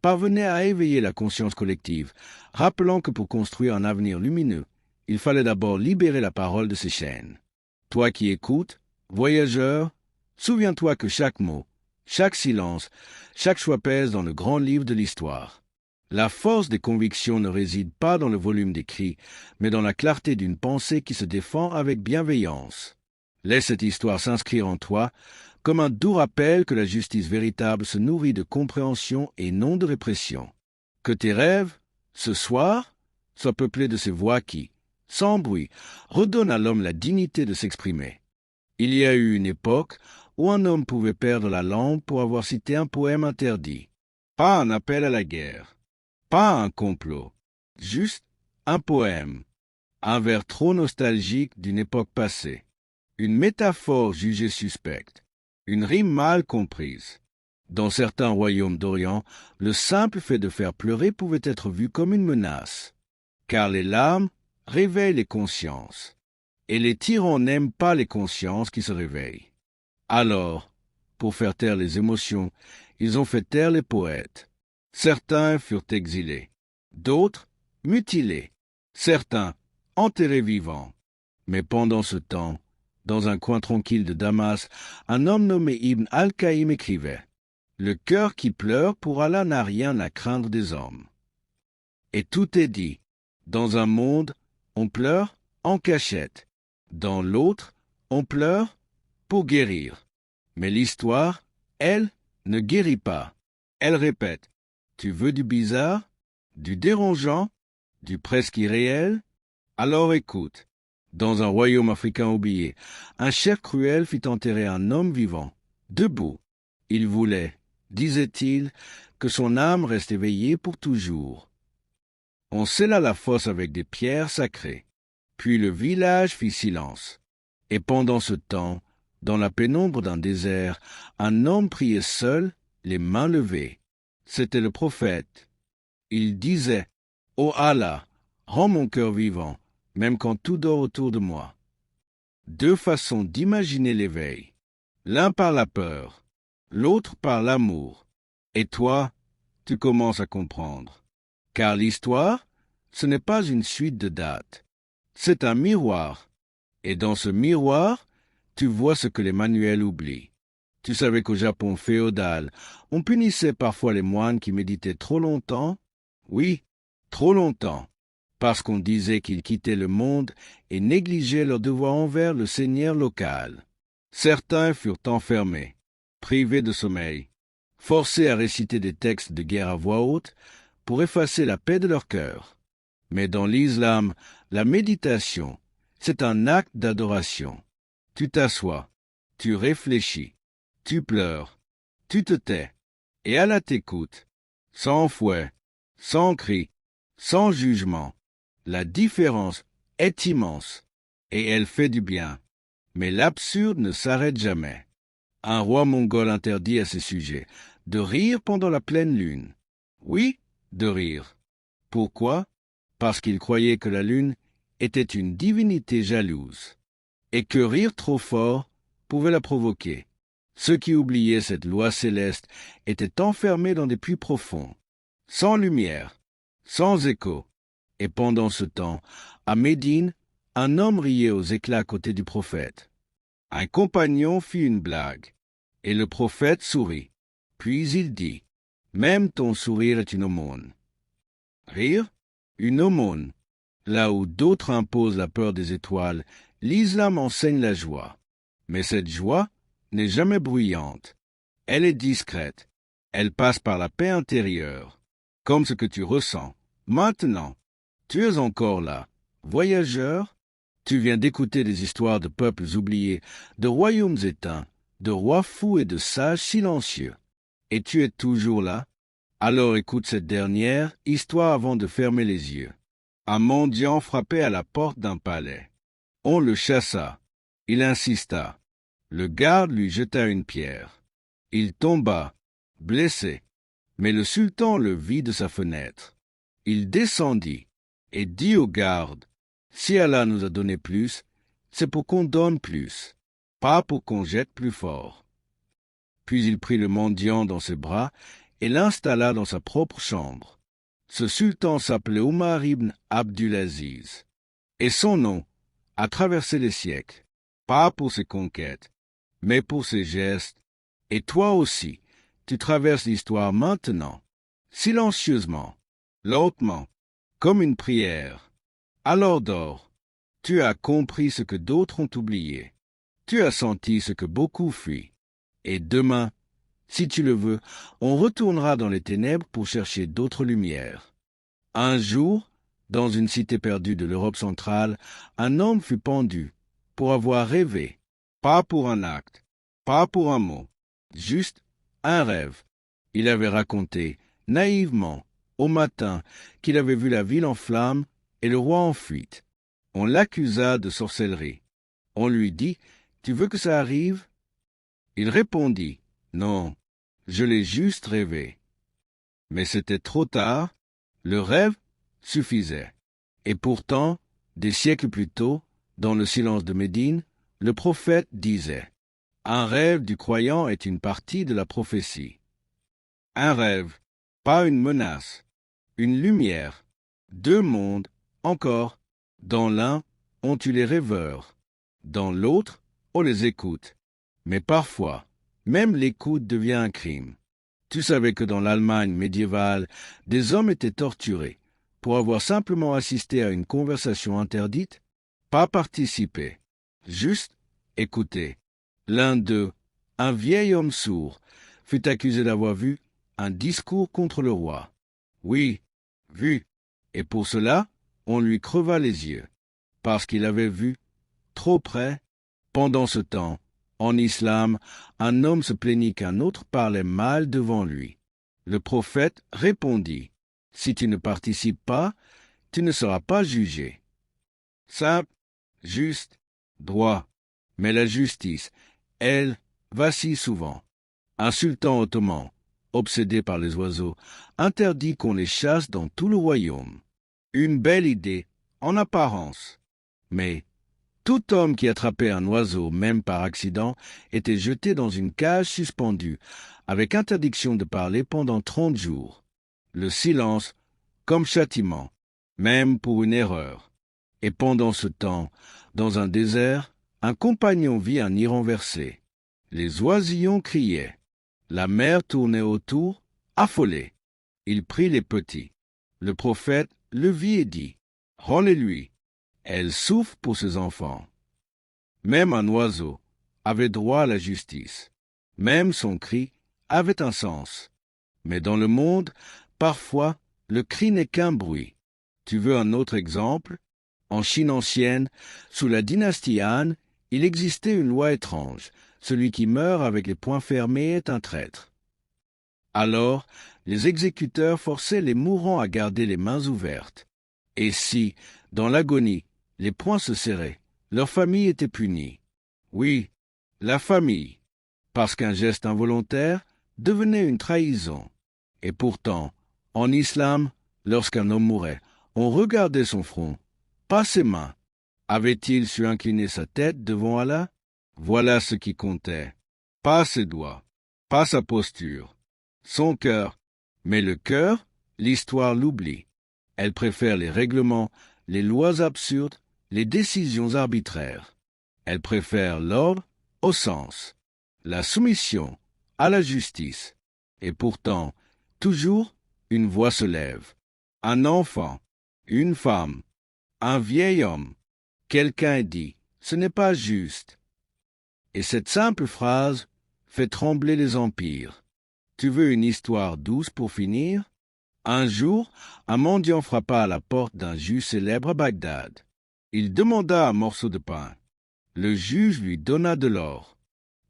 parvenaient à éveiller la conscience collective, rappelant que pour construire un avenir lumineux, il fallait d'abord libérer la parole de ses chaînes. Toi qui écoutes, voyageur, souviens-toi que chaque mot, chaque silence, chaque choix pèse dans le grand livre de l'histoire. La force des convictions ne réside pas dans le volume des cris, mais dans la clarté d'une pensée qui se défend avec bienveillance. Laisse cette histoire s'inscrire en toi, comme un doux rappel que la justice véritable se nourrit de compréhension et non de répression. Que tes rêves, ce soir, soient peuplés de ces voix qui, sans bruit, redonnent à l'homme la dignité de s'exprimer. Il y a eu une époque où un homme pouvait perdre la langue pour avoir cité un poème interdit. Pas un appel à la guerre. Pas un complot, juste un poème, un vers trop nostalgique d'une époque passée, une métaphore jugée suspecte, une rime mal comprise. Dans certains royaumes d'Orient, le simple fait de faire pleurer pouvait être vu comme une menace, car les larmes réveillent les consciences, et les tyrans n'aiment pas les consciences qui se réveillent. Alors, pour faire taire les émotions, ils ont fait taire les poètes. Certains furent exilés, d'autres mutilés, certains enterrés vivants. Mais pendant ce temps, dans un coin tranquille de Damas, un homme nommé Ibn al-Qaïm écrivait « Le cœur qui pleure pour Allah n'a rien à craindre des hommes. » Et tout est dit. Dans un monde, on pleure en cachette. Dans l'autre, on pleure pour guérir. Mais l'histoire, elle, ne guérit pas. Elle répète. Tu veux du bizarre, du dérangeant, du presque irréel? Alors écoute. Dans un royaume africain oublié, un chef cruel fit enterrer un homme vivant, debout. Il voulait, disait-il, que son âme reste éveillée pour toujours. On scella la fosse avec des pierres sacrées. Puis le village fit silence. Et pendant ce temps, dans la pénombre d'un désert, un homme priait seul, les mains levées. C'était le prophète. Il disait « Ô Allah, rends mon cœur vivant, même quand tout dort autour de moi. » Deux façons d'imaginer l'éveil. L'un par la peur, l'autre par l'amour. Et toi, tu commences à comprendre. Car l'histoire, ce n'est pas une suite de dates. C'est un miroir. Et dans ce miroir, tu vois ce que les manuels oublient. Tu savais qu'au Japon féodal, on punissait parfois les moines qui méditaient trop longtemps? Oui, trop longtemps, parce qu'on disait qu'ils quittaient le monde et négligeaient leurs devoirs envers le seigneur local. Certains furent enfermés, privés de sommeil, forcés à réciter des textes de guerre à voix haute pour effacer la paix de leur cœur. Mais dans l'islam, la méditation, c'est un acte d'adoration. Tu t'assois, tu réfléchis. Tu pleures, tu te tais, et Allah t'écoute, sans fouet, sans cri, sans jugement. La différence est immense, et elle fait du bien. Mais l'absurde ne s'arrête jamais. Un roi mongol interdit à ses sujets de rire pendant la pleine lune. Oui, de rire. Pourquoi? Parce qu'il croyait que la lune était une divinité jalouse, et que rire trop fort pouvait la provoquer. Ceux qui oubliaient cette loi céleste étaient enfermés dans des puits profonds, sans lumière, sans écho, Et pendant ce temps, à Médine, un homme riait aux éclats à côté du prophète. Un compagnon fit une blague, et le prophète sourit. Puis il dit, « Même ton sourire est une aumône. » Rire? Une aumône. Là où d'autres imposent la peur des étoiles, l'islam enseigne la joie. Mais cette joie n'est jamais bruyante. Elle est discrète. Elle passe par la paix intérieure, comme ce que tu ressens. Maintenant, tu es encore là, voyageur. Tu viens d'écouter des histoires de peuples oubliés, de royaumes éteints, de rois fous et de sages silencieux. Et tu es toujours là? Alors écoute cette dernière histoire avant de fermer les yeux. Un mendiant frappait à la porte d'un palais. On le chassa. Il insista. Le garde lui jeta une pierre. Il tomba, blessé. Mais le sultan le vit de sa fenêtre. Il descendit et dit au garde, « Si Allah nous a donné plus, c'est pour qu'on donne plus, pas pour qu'on jette plus fort. » Puis il prit le mendiant dans ses bras et l'installa dans sa propre chambre. Ce sultan s'appelait Omar ibn Abdulaziz, et son nom a traversé les siècles, pas pour ses conquêtes, mais pour ses gestes. Et toi aussi, tu traverses l'histoire maintenant, silencieusement, lentement, comme une prière. Alors dors, tu as compris ce que d'autres ont oublié, tu as senti ce que beaucoup fuient, et demain, si tu le veux, on retournera dans les ténèbres pour chercher d'autres lumières. Un jour, dans une cité perdue de l'Europe centrale, un homme fut pendu pour avoir rêvé, pas pour un acte, pas pour un mot, juste un rêve. Il avait raconté, naïvement, au matin, qu'il avait vu la ville en flammes et le roi en fuite. On l'accusa de sorcellerie. On lui dit, « Tu veux que ça arrive ?» Il répondit, « Non, je l'ai juste rêvé. » Mais c'était trop tard, le rêve suffisait. Et pourtant, des siècles plus tôt, dans le silence de Médine, le prophète disait, « Un rêve du croyant est une partie de la prophétie. » Un rêve, pas une menace, une lumière, deux mondes, encore. Dans l'un, on tue les rêveurs, dans l'autre, on les écoute. Mais parfois, même l'écoute devient un crime. Tu savais que dans l'Allemagne médiévale, des hommes étaient torturés pour avoir simplement assisté à une conversation interdite, pas participé, juste écouter. L'un d'eux, un vieil homme sourd, fut accusé d'avoir vu un discours contre le roi. Oui, vu, et pour cela, on lui creva les yeux, parce qu'il avait vu, trop près. Pendant ce temps, en islam, un homme se plaignit qu'un autre parlait mal devant lui. Le prophète répondit, « Si tu ne participes pas, tu ne seras pas jugé. » Simple, juste, droit. Mais la justice, elle, vacille souvent. Un sultan ottoman, obsédé par les oiseaux, interdit qu'on les chasse dans tout le royaume. Une belle idée, en apparence. Mais tout homme qui attrapait un oiseau, même par accident, était jeté dans une cage suspendue, avec interdiction de parler pendant 30 jours. Le silence, comme châtiment, même pour une erreur. Et pendant ce temps, dans un désert, un compagnon vit un nid renversé. Les oisillons criaient. La mer tournait autour, affolée. Il prit les petits. Le prophète le vit et dit, « Rendez-lui. Elle souffre pour ses enfants. » Même un oiseau avait droit à la justice. Même son cri avait un sens. Mais dans le monde, parfois, le cri n'est qu'un bruit. Tu veux un autre exemple? En Chine ancienne, sous la dynastie Han, il existait une loi étrange. Celui qui meurt avec les poings fermés est un traître. Alors, les exécuteurs forçaient les mourants à garder les mains ouvertes. Et si, dans l'agonie, les poings se serraient, leur famille était punie. Oui, la famille, parce qu'un geste involontaire devenait une trahison. Et pourtant, en islam, lorsqu'un homme mourait, on regardait son front, pas ses mains. Avait-il su incliner sa tête devant Allah? Voilà ce qui comptait. Pas ses doigts, pas sa posture, son cœur. Mais le cœur, l'histoire l'oublie. Elle préfère les règlements, les lois absurdes, les décisions arbitraires. Elle préfère l'ordre au sens, la soumission à la justice. Et pourtant, toujours, une voix se lève. Un enfant, une femme, un vieil homme, quelqu'un dit « ce n'est pas juste ». Et cette simple phrase fait trembler les empires. Tu veux une histoire douce pour finir? Un jour, un mendiant frappa à la porte d'un juge célèbre à Bagdad. Il demanda un morceau de pain. Le juge lui donna de l'or.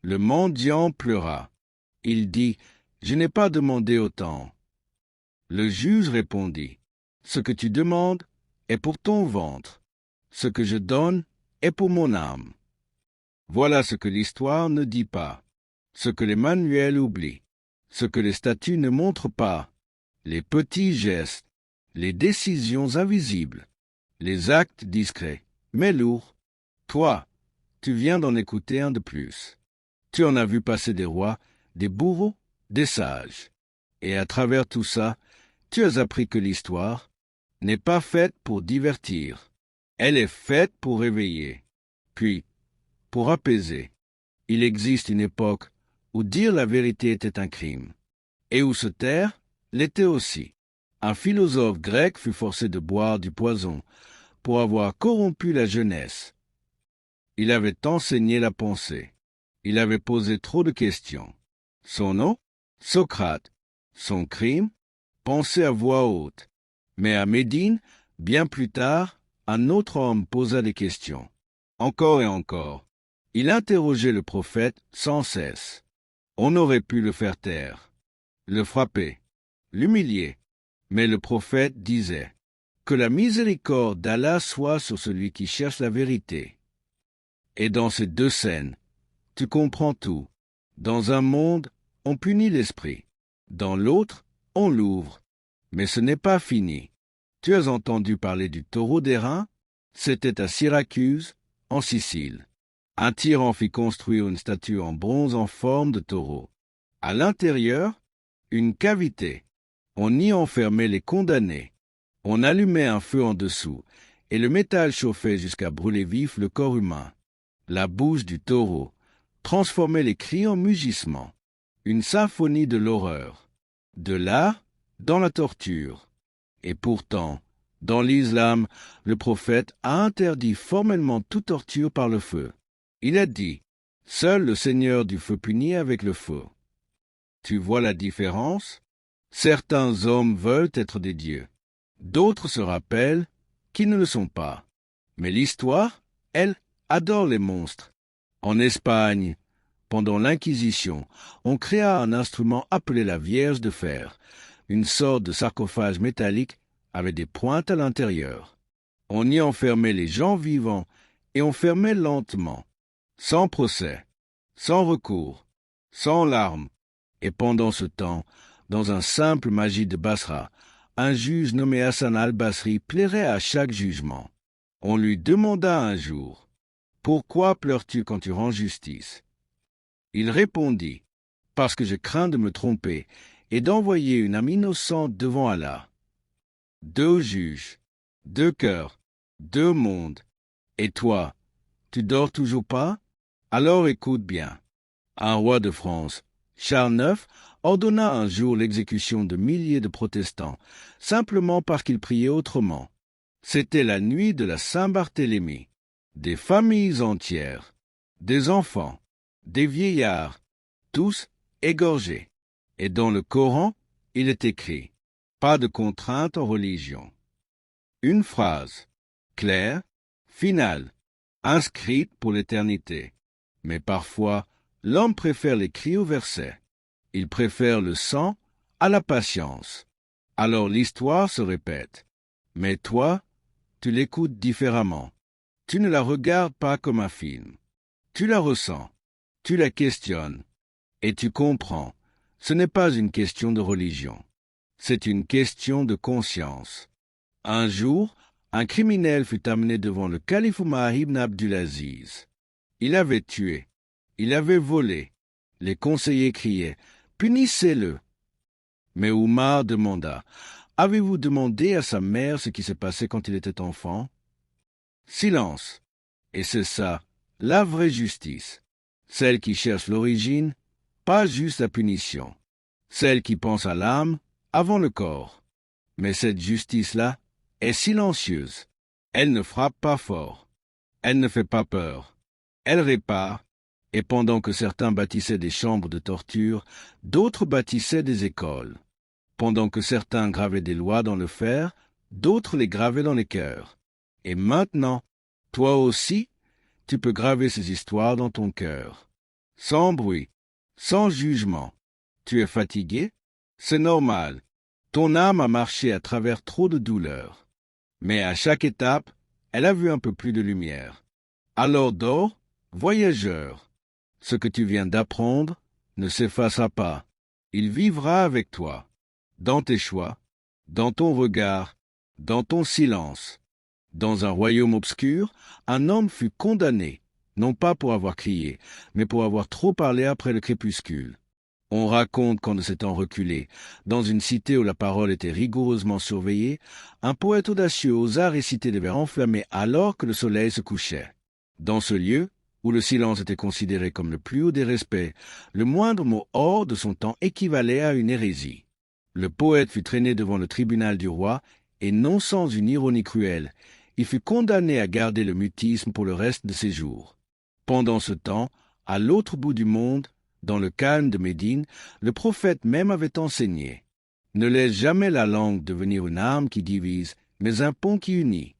Le mendiant pleura. Il dit « Je n'ai pas demandé autant ». Le juge répondit « Ce que tu demandes est pour ton ventre. Ce que je donne est pour mon âme. » Voilà ce que l'histoire ne dit pas, ce que les manuels oublient, ce que les statuts ne montrent pas, les petits gestes, les décisions invisibles, les actes discrets, mais lourds. Toi, tu viens d'en écouter un de plus. Tu en as vu passer des rois, des bourreaux, des sages. Et à travers tout ça, tu as appris que l'histoire n'est pas faite pour divertir. Elle est faite pour réveiller, puis pour apaiser. Il existe une époque où dire la vérité était un crime, et où se taire l'était aussi. Un philosophe grec fut forcé de boire du poison pour avoir corrompu la jeunesse. Il avait enseigné la pensée. Il avait posé trop de questions. Son nom? Socrate. Son crime? Penser à voix haute. Mais à Médine, bien plus tard, un autre homme posa des questions. Encore et encore. Il interrogeait le prophète sans cesse. On aurait pu le faire taire, le frapper, l'humilier. Mais le prophète disait « Que la miséricorde d'Allah soit sur celui qui cherche la vérité. » Et dans ces deux scènes, tu comprends tout. Dans un monde, on punit l'esprit. Dans l'autre, on l'ouvre. Mais ce n'est pas fini. Tu as entendu parler du taureau d'airain? C'était à Syracuse, en Sicile. Un tyran fit construire une statue en bronze en forme de taureau. À l'intérieur, une cavité. On y enfermait les condamnés. On allumait un feu en dessous, et le métal chauffait jusqu'à brûler vif le corps humain. La bouche du taureau transformait les cris en mugissements. Une symphonie de l'horreur. De l'art dans la torture. Et pourtant, dans l'islam, le prophète a interdit formellement toute torture par le feu. Il a dit « Seul le Seigneur du feu punit avec le feu ». Tu vois la différence? Certains hommes veulent être des dieux. D'autres se rappellent qu'ils ne le sont pas. Mais l'histoire, elle, adore les monstres. En Espagne, pendant l'Inquisition, on créa un instrument appelé la Vierge de fer, une sorte de sarcophage métallique avec des pointes à l'intérieur. On y enfermait les gens vivants et on fermait lentement, sans procès, sans recours, sans larmes. Et pendant ce temps, dans un simple magie de Basra, un juge nommé Hassan al-Basri plairait à chaque jugement. On lui demanda un jour « Pourquoi pleures-tu quand tu rends justice ?» Il répondit « Parce que je crains de me tromper et d'envoyer une âme innocente devant Allah. » Deux juges, deux cœurs, deux mondes. Et toi, tu dors toujours pas? Alors écoute bien. Un roi de France, Charles IX, ordonna un jour l'exécution de milliers de protestants, simplement parce qu'ils priaient autrement. C'était la nuit de la Saint-Barthélemy. Des familles entières, des enfants, des vieillards, tous égorgés. Et dans le Coran, il est écrit « Pas de contrainte en religion ». Une phrase, claire, finale, inscrite pour l'éternité. Mais parfois, l'homme préfère les cris aux versets. Il préfère le sang à la patience. Alors l'histoire se répète. Mais toi, tu l'écoutes différemment. Tu ne la regardes pas comme un film. Tu la ressens, tu la questionnes, et tu comprends. Ce n'est pas une question de religion. C'est une question de conscience. Un jour, un criminel fut amené devant le calife Omar ibn Abdulaziz. Il avait tué, il avait volé. Les conseillers criaient « Punissez-le !» Mais Omar demanda Avez-vous demandé à sa mère ce qui s'est passé quand il était enfant? Silence. Et c'est ça, la vraie justice. Celle qui cherche l'origine, pas juste la punition. Celle qui pense à l'âme avant le corps. Mais cette justice-là est silencieuse. Elle ne frappe pas fort. Elle ne fait pas peur. Elle répare. Et pendant que certains bâtissaient des chambres de torture, d'autres bâtissaient des écoles. Pendant que certains gravaient des lois dans le fer, d'autres les gravaient dans les cœurs. Et maintenant, toi aussi, tu peux graver ces histoires dans ton cœur. Sans bruit, sans jugement. Tu es fatigué? C'est normal. Ton âme a marché à travers trop de douleurs. Mais à chaque étape, elle a vu un peu plus de lumière. Alors dors, voyageur. Ce que tu viens d'apprendre ne s'effacera pas. Il vivra avec toi, dans tes choix, dans ton regard, dans ton silence. Dans un royaume obscur, un homme fut condamné, non pas pour avoir crié, mais pour avoir trop parlé après le crépuscule. On raconte qu'en s'étant reculé, dans une cité où la parole était rigoureusement surveillée, un poète audacieux osa réciter des vers enflammés alors que le soleil se couchait. Dans ce lieu, où le silence était considéré comme le plus haut des respects, le moindre mot hors de son temps équivalait à une hérésie. Le poète fut traîné devant le tribunal du roi, et non sans une ironie cruelle, il fut condamné à garder le mutisme pour le reste de ses jours. Pendant ce temps, à l'autre bout du monde, dans le Khan de Médine, le prophète même avait enseigné. Ne laisse jamais la langue devenir une arme qui divise, mais un pont qui unit.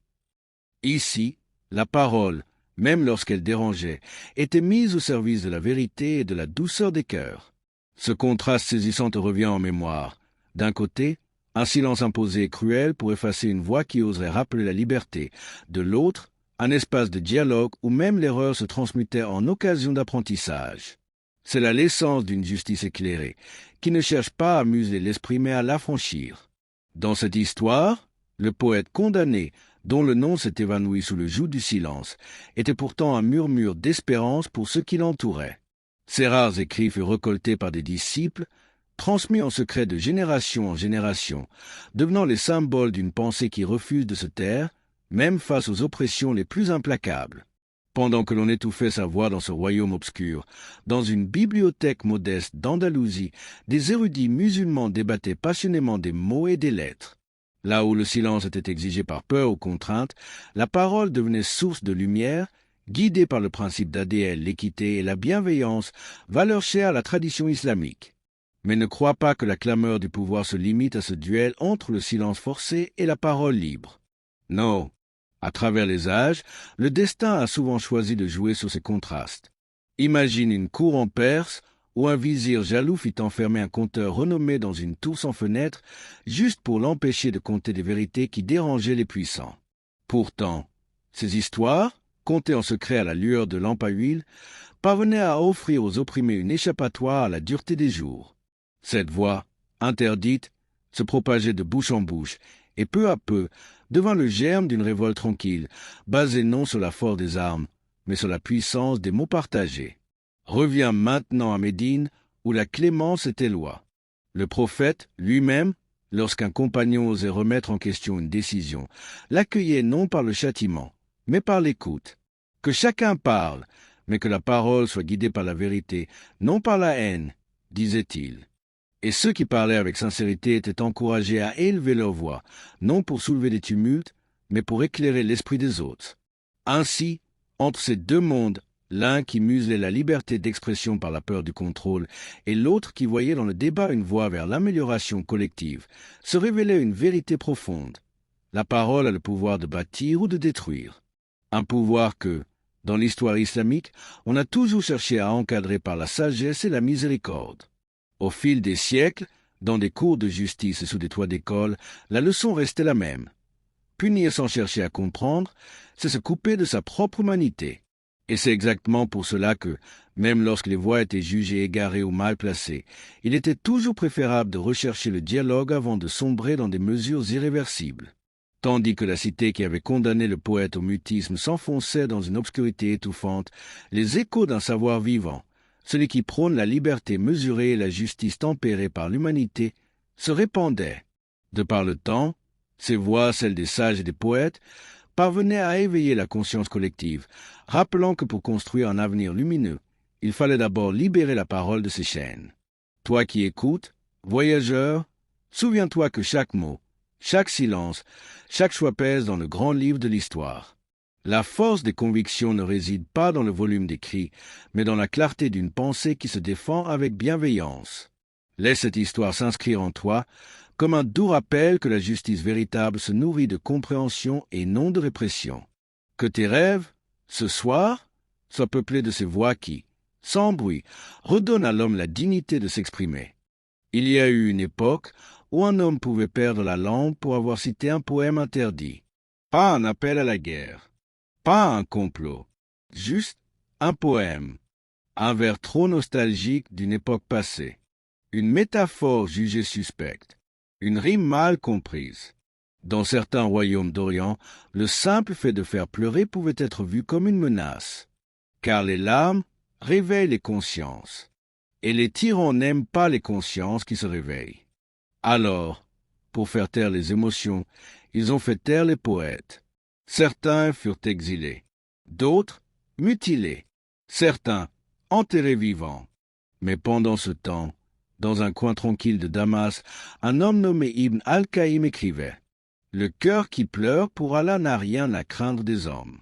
Ici, la parole, même lorsqu'elle dérangeait, était mise au service de la vérité et de la douceur des cœurs. Ce contraste saisissant te revient en mémoire. D'un côté, un silence imposé et cruel pour effacer une voix qui oserait rappeler la liberté. De l'autre, un espace de dialogue où même l'erreur se transmutait en occasion d'apprentissage. C'est là l'essence d'une justice éclairée, qui ne cherche pas à museler l'esprit mais à l'affranchir. Dans cette histoire, le poète condamné, dont le nom s'est évanoui sous le joug du silence, était pourtant un murmure d'espérance pour ceux qui l'entouraient. Ces rares écrits furent récoltés par des disciples, transmis en secret de génération en génération, devenant les symboles d'une pensée qui refuse de se taire, même face aux oppressions les plus implacables. Pendant que l'on étouffait sa voix dans ce royaume obscur, dans une bibliothèque modeste d'Andalousie, des érudits musulmans débattaient passionnément des mots et des lettres. Là où le silence était exigé par peur ou contrainte, la parole devenait source de lumière, guidée par le principe d'ADL, l'équité et la bienveillance, valeurs chères à la tradition islamique. Mais ne crois pas que la clameur du pouvoir se limite à ce duel entre le silence forcé et la parole libre. Non. À travers les âges, le destin a souvent choisi de jouer sur ces contrastes. Imagine une cour en Perse où un vizir jaloux fit enfermer un conteur renommé dans une tour sans fenêtre juste pour l'empêcher de conter des vérités qui dérangeaient les puissants. Pourtant, ces histoires, contées en secret à la lueur de lampe à huile, parvenaient à offrir aux opprimés une échappatoire à la dureté des jours. Cette voix, interdite, se propageait de bouche en bouche, et peu à peu devint le germe d'une révolte tranquille, basée non sur la force des armes, mais sur la puissance des mots partagés. Reviens maintenant à Médine, où la clémence était loi. Le prophète, lui-même, lorsqu'un compagnon osait remettre en question une décision, l'accueillait non par le châtiment, mais par l'écoute. Que chacun parle, mais que la parole soit guidée par la vérité, non par la haine, disait-il. Et ceux qui parlaient avec sincérité étaient encouragés à élever leur voix, non pour soulever des tumultes, mais pour éclairer l'esprit des autres. Ainsi, entre ces deux mondes, l'un qui muselait la liberté d'expression par la peur du contrôle, et l'autre qui voyait dans le débat une voie vers l'amélioration collective, se révélait une vérité profonde. La parole a le pouvoir de bâtir ou de détruire. Un pouvoir que, dans l'histoire islamique, on a toujours cherché à encadrer par la sagesse et la miséricorde. Au fil des siècles, dans des cours de justice et sous des toits d'école, la leçon restait la même. Punir sans chercher à comprendre, c'est se couper de sa propre humanité. Et c'est exactement pour cela que, même lorsque les voix étaient jugées égarées ou mal placées, il était toujours préférable de rechercher le dialogue avant de sombrer dans des mesures irréversibles. Tandis que la cité qui avait condamné le poète au mutisme s'enfonçait dans une obscurité étouffante, les échos d'un savoir vivant, celui qui prône la liberté mesurée et la justice tempérée par l'humanité, se répandait. De par le temps, ces voix, celles des sages et des poètes, parvenaient à éveiller la conscience collective, rappelant que pour construire un avenir lumineux, il fallait d'abord libérer la parole de ses chaînes. Toi qui écoutes, voyageur, souviens-toi que chaque mot, chaque silence, chaque choix pèse dans le grand livre de l'histoire. La force des convictions ne réside pas dans le volume des cris, mais dans la clarté d'une pensée qui se défend avec bienveillance. Laisse cette histoire s'inscrire en toi comme un doux rappel que la justice véritable se nourrit de compréhension et non de répression. Que tes rêves, ce soir, soient peuplés de ces voix qui, sans bruit, redonnent à l'homme la dignité de s'exprimer. Il y a eu une époque où un homme pouvait perdre la langue pour avoir cité un poème interdit. Pas un appel à la guerre, pas un complot, juste un poème, un vers trop nostalgique d'une époque passée, une métaphore jugée suspecte, une rime mal comprise. Dans certains royaumes d'Orient, le simple fait de faire pleurer pouvait être vu comme une menace, car les larmes réveillent les consciences, et les tyrans n'aiment pas les consciences qui se réveillent. Alors, pour faire taire les émotions, ils ont fait taire les poètes. Certains furent exilés, d'autres mutilés, certains enterrés vivants. Mais pendant ce temps, dans un coin tranquille de Damas, un homme nommé Ibn al-Qaïm écrivait « Le cœur qui pleure pour Allah n'a rien à craindre des hommes. »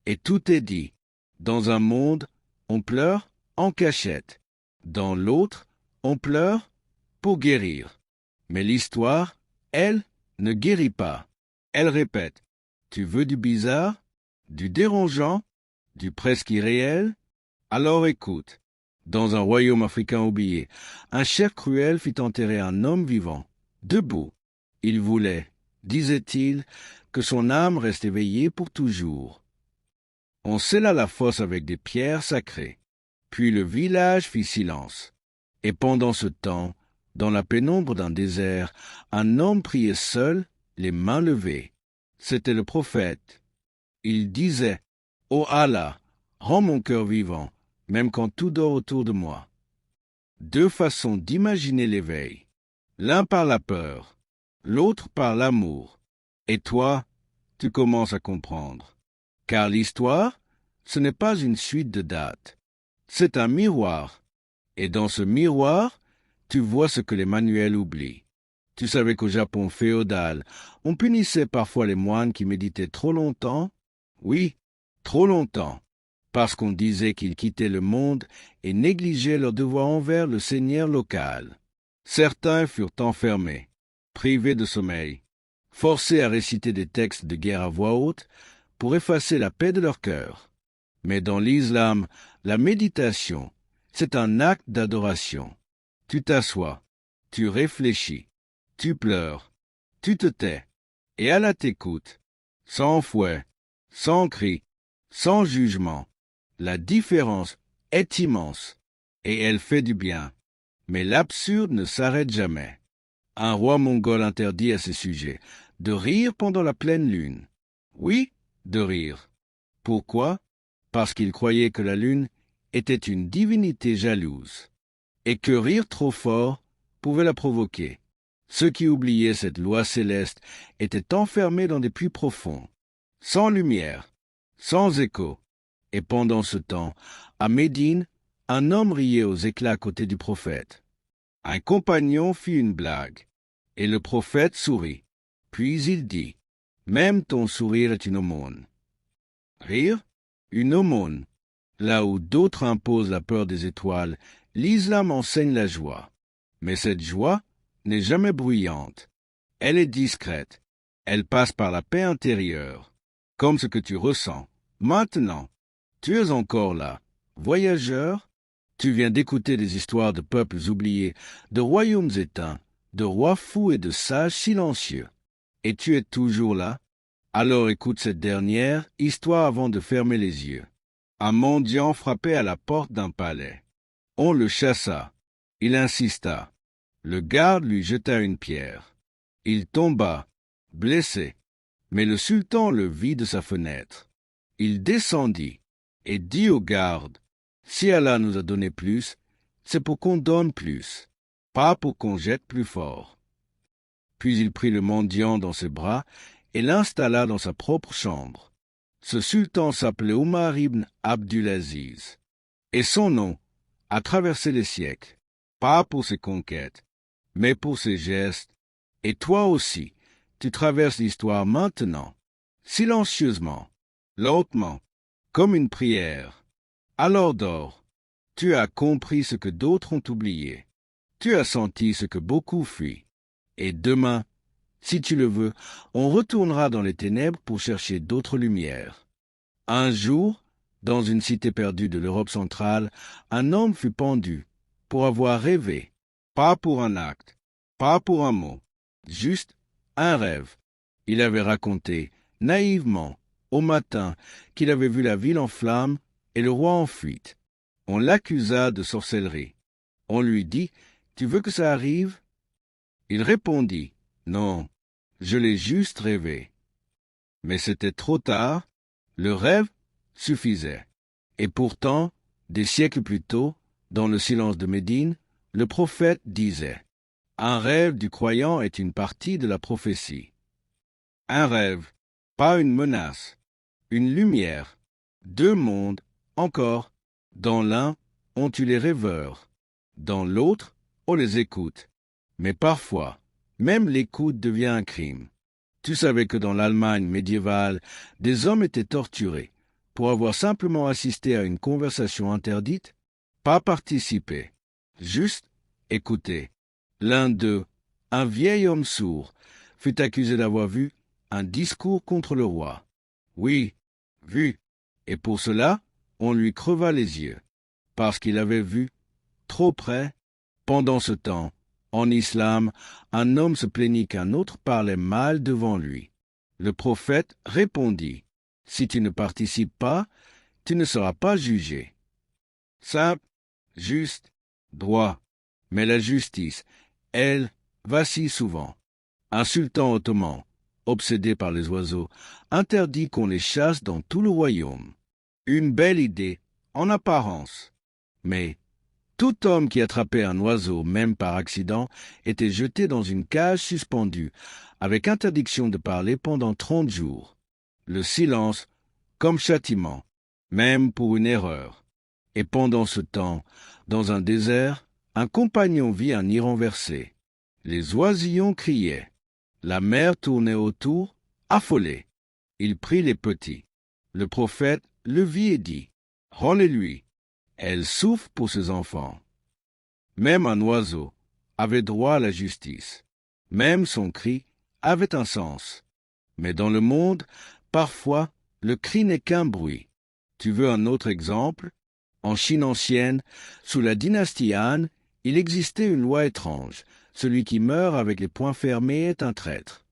Et tout est dit. Dans un monde, on pleure en cachette. Dans l'autre, on pleure pour guérir. Mais l'histoire, elle, ne guérit pas. Elle répète « Tu veux du bizarre, du dérangeant, du presque irréel? Alors écoute. » Dans un royaume africain oublié, un chef cruel fit enterrer un homme vivant, debout. Il voulait, disait-il, que son âme reste éveillée pour toujours. On scella la fosse avec des pierres sacrées. Puis le village fit silence. Et pendant ce temps, dans la pénombre d'un désert, un homme priait seul, les mains levées. C'était le prophète. Il disait « Ô Allah, rends mon cœur vivant, même quand tout dort autour de moi. » Deux façons d'imaginer l'éveil. L'un par la peur, l'autre par l'amour. Et toi, tu commences à comprendre. Car l'histoire, ce n'est pas une suite de dates. C'est un miroir. Et dans ce miroir, tu vois ce que les manuels oublient. Tu savais qu'au Japon féodal, on punissait parfois les moines qui méditaient trop longtemps? Oui, trop longtemps. Parce qu'on disait qu'ils quittaient le monde et négligeaient leurs devoirs envers le seigneur local. Certains furent enfermés, privés de sommeil, forcés à réciter des textes de guerre à voix haute pour effacer la paix de leur cœur. Mais dans l'islam, la méditation, c'est un acte d'adoration. Tu t'assois, tu réfléchis, tu pleures, tu te tais, et Allah t'écoute, sans fouet, sans cri, sans jugement. La différence est immense, et elle fait du bien. Mais l'absurde ne s'arrête jamais. Un roi mongol interdit à ses sujets de rire pendant la pleine lune. Oui, de rire. Pourquoi? Parce qu'il croyait que la lune était une divinité jalouse, et que rire trop fort pouvait la provoquer. Ceux qui oubliaient cette loi céleste étaient enfermés dans des puits profonds, sans lumière, sans écho. Et pendant ce temps, à Médine, un homme riait aux éclats à côté du prophète. Un compagnon fit une blague, et le prophète sourit. Puis il dit, « Même ton sourire est une aumône. » Rire? Une aumône. Là où d'autres imposent la peur des étoiles, l'islam enseigne la joie. Mais cette joie n'est jamais bruyante. Elle est discrète. Elle passe par la paix intérieure, comme ce que tu ressens. Maintenant, tu es encore là, voyageur. Tu viens d'écouter des histoires de peuples oubliés, de royaumes éteints, de rois fous et de sages silencieux. Et tu es toujours là? Alors écoute cette dernière histoire avant de fermer les yeux. Un mendiant frappait à la porte d'un palais. On le chassa. Il insista. Le garde lui jeta une pierre. Il tomba, blessé. Mais le sultan le vit de sa fenêtre. Il descendit et dit au garde, « Si Allah nous a donné plus, c'est pour qu'on donne plus, pas pour qu'on jette plus fort. » Puis il prit le mendiant dans ses bras et l'installa dans sa propre chambre. Ce sultan s'appelait Omar ibn Abdulaziz, et son nom a traversé les siècles, pas pour ses conquêtes, mais pour ses gestes, et toi aussi, tu traverses l'histoire maintenant, silencieusement, lentement, comme une prière. Alors dors, tu as compris ce que d'autres ont oublié, tu as senti ce que beaucoup fuient, et demain, si tu le veux, on retournera dans les ténèbres pour chercher d'autres lumières. Un jour, dans une cité perdue de l'Europe centrale, un homme fut pendu pour avoir rêvé, pas pour un acte, pas pour un mot, juste un rêve. Il avait raconté, naïvement, au matin, qu'il avait vu la ville en flammes et le roi en fuite. On l'accusa de sorcellerie. On lui dit, « Tu veux que ça arrive ?» Il répondit, « Non, je l'ai juste rêvé. » Mais c'était trop tard, le rêve suffisait. Et pourtant, des siècles plus tôt, dans le silence de Médine, le prophète disait, « Un rêve du croyant est une partie de la prophétie. » Un rêve, pas une menace, une lumière, deux mondes, encore. Dans l'un, on tue les rêveurs, dans l'autre, on les écoute. Mais parfois, même l'écoute devient un crime. Tu savais que dans l'Allemagne médiévale, des hommes étaient torturés pour avoir simplement assisté à une conversation interdite, pas participé, juste écouter. L'un d'eux, un vieil homme sourd, fut accusé d'avoir vu un discours contre le roi. Oui, vu, et pour cela, on lui creva les yeux, parce qu'il avait vu, trop près. Pendant ce temps, en islam, un homme se plaignit qu'un autre parlait mal devant lui. Le prophète répondit, « Si tu ne participes pas, tu ne seras pas jugé. » Simple, juste, droit. Mais la justice, elle, vacille souvent. Un sultan ottoman, obsédé par les oiseaux, interdit qu'on les chasse dans tout le royaume. Une belle idée, en apparence. Mais tout homme qui attrapait un oiseau, même par accident, était jeté dans une cage suspendue, avec interdiction de parler pendant 30 jours. Le silence, comme châtiment, même pour une erreur. Et pendant ce temps, dans un désert, un compagnon vit un nid renversé. Les oisillons criaient. La mer tournait autour, affolée. Il prit les petits. Le prophète le vit et dit, « Rendez-lui. Elle souffre pour ses enfants. » Même un oiseau avait droit à la justice. Même son cri avait un sens. Mais dans le monde, parfois, le cri n'est qu'un bruit. Tu veux un autre exemple? En Chine ancienne, sous la dynastie Han, il existait une loi étrange. Celui qui meurt avec les poings fermés est un traître.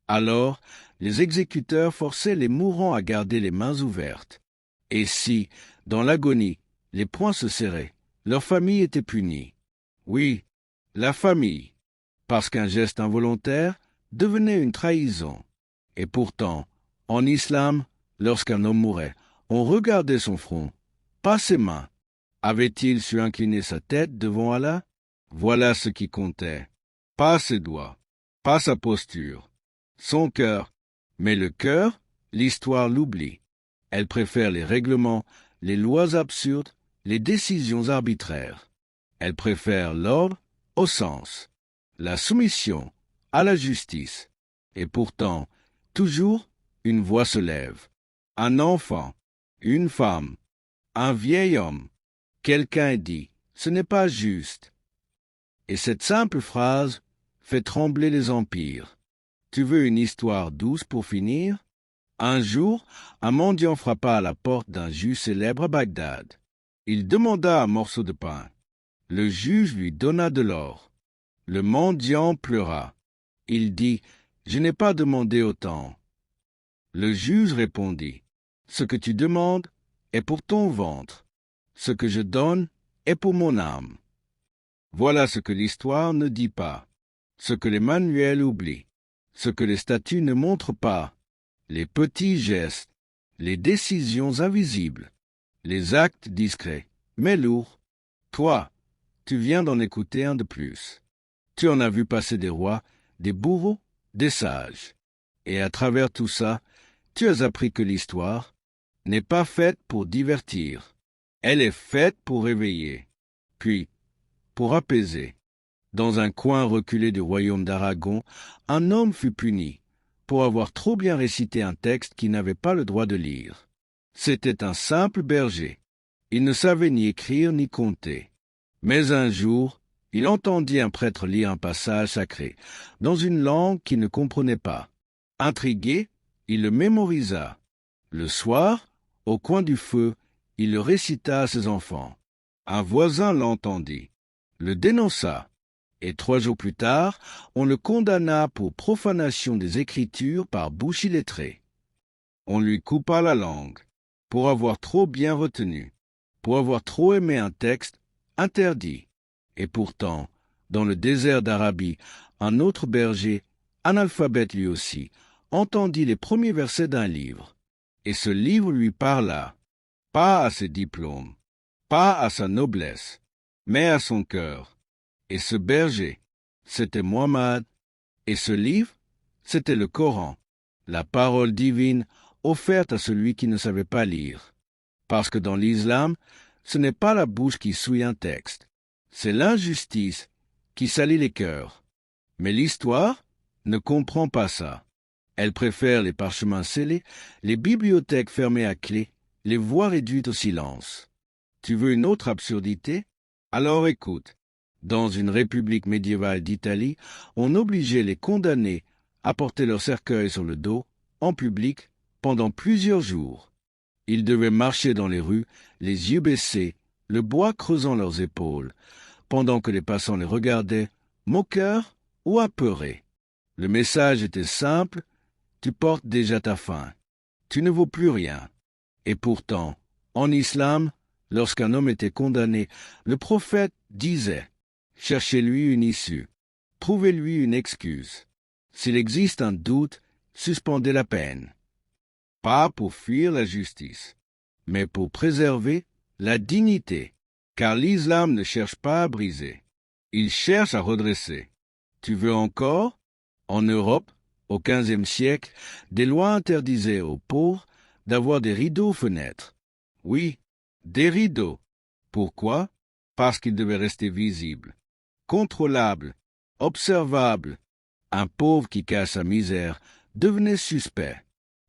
Alors, les exécuteurs forçaient les mourants à garder les mains ouvertes. Et si, dans l'agonie, les poings se serraient, leur famille était punie. Oui, la famille, parce qu'un geste involontaire devenait une trahison. Et pourtant, en islam, lorsqu'un homme mourait, on regardait son front, pas ses mains. Avait-il su incliner sa tête devant Allah? Voilà ce qui comptait. Pas ses doigts, pas sa posture, son cœur. Mais le cœur, l'histoire l'oublie. Elle préfère les règlements, les lois absurdes, les décisions arbitraires. Elle préfère l'ordre au sens, la soumission à la justice. Et pourtant, toujours, une voix se lève. Un enfant, une femme, un vieil homme. Quelqu'un dit, ce n'est pas juste. Et cette simple phrase fait trembler les empires. Tu veux une histoire douce pour finir? Un jour, un mendiant frappa à la porte d'un juge célèbre à Bagdad. Il demanda un morceau de pain. Le juge lui donna de l'or. Le mendiant pleura. Il dit, « Je n'ai pas demandé autant. » Le juge répondit, « Ce que tu demandes est pour ton ventre. Ce que je donne est pour mon âme. » Voilà ce que l'histoire ne dit pas, ce que les manuels oublient, ce que les statuts ne montrent pas, les petits gestes, les décisions invisibles, les actes discrets, mais lourds. Toi, tu viens d'en écouter un de plus. Tu en as vu passer des rois, des bourreaux, des sages. Et à travers tout ça, tu as appris que l'histoire n'est pas faite pour divertir. Elle est faite pour réveiller, puis pour apaiser. Dans un coin reculé du royaume d'Aragon, un homme fut puni pour avoir trop bien récité un texte qu'il n'avait pas le droit de lire. C'était un simple berger. Il ne savait ni écrire ni compter. Mais un jour, il entendit un prêtre lire un passage sacré, dans une langue qu'il ne comprenait pas. Intrigué, il le mémorisa. Le soir, au coin du feu, il le récita à ses enfants. Un voisin l'entendit, le dénonça, et 3 jours plus tard, on le condamna pour profanation des Écritures par bouche illettrée. On lui coupa la langue, pour avoir trop bien retenu, pour avoir trop aimé un texte interdit. Et pourtant, dans le désert d'Arabie, un autre berger, analphabète lui aussi, entendit les premiers versets d'un livre. Et ce livre lui parla, pas à ses diplômes, pas à sa noblesse, mais à son cœur. Et ce berger, c'était Muhammad, et ce livre, c'était le Coran, la parole divine offerte à celui qui ne savait pas lire. Parce que dans l'islam, ce n'est pas la bouche qui souille un texte, c'est l'injustice qui salit les cœurs. Mais l'histoire ne comprend pas ça. Elle préfère les parchemins scellés, les bibliothèques fermées à clé, les voix réduites au silence. Tu veux une autre absurdité? Alors écoute. Dans une république médiévale d'Italie, on obligeait les condamnés à porter leur cercueil sur le dos, en public, pendant plusieurs jours. Ils devaient marcher dans les rues, les yeux baissés, le bois creusant leurs épaules, pendant que les passants les regardaient, moqueurs ou apeurés. Le message était simple, tu portes déjà ta faim, tu ne vaux plus rien. Et pourtant, en islam, lorsqu'un homme était condamné, le prophète disait, cherchez-lui une issue, trouvez-lui une excuse. S'il existe un doute, suspendez la peine. Pas pour fuir la justice, mais pour préserver la dignité, car l'islam ne cherche pas à briser, il cherche à redresser. Tu veux encore? En Europe, au XVe siècle, des lois interdisaient aux pauvres d'avoir des rideaux aux fenêtres. Oui, des rideaux. Pourquoi? Parce qu'ils devaient rester visibles, contrôlables, observables. Un pauvre qui cache sa misère devenait suspect.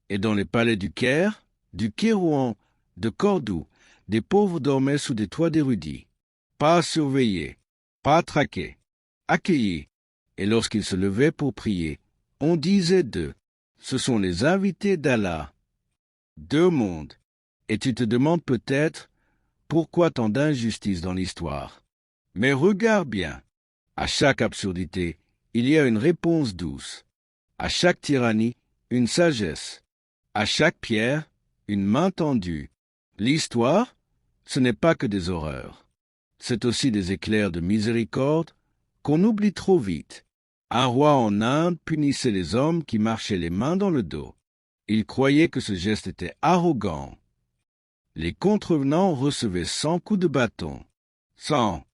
Et dans les palais du Caire, du Kérouan, de Cordoue, des pauvres dormaient sous des toits d'érudits. Pas surveillés, pas traqués, accueillis. Et lorsqu'ils se levaient pour prier, on disait d'eux, ce sont les invités d'Allah. 2 mondes. Et tu te demandes peut-être pourquoi tant d'injustice dans l'histoire. Mais regarde bien, à chaque absurdité, il y a une réponse douce. À chaque tyrannie, une sagesse. À chaque pierre, une main tendue. L'histoire, ce n'est pas que des horreurs. C'est aussi des éclairs de miséricorde qu'on oublie trop vite. Un roi en Inde punissait les hommes qui marchaient les mains dans le dos. Il croyait que ce geste était arrogant. Les contrevenants recevaient 100 coups de bâton, 100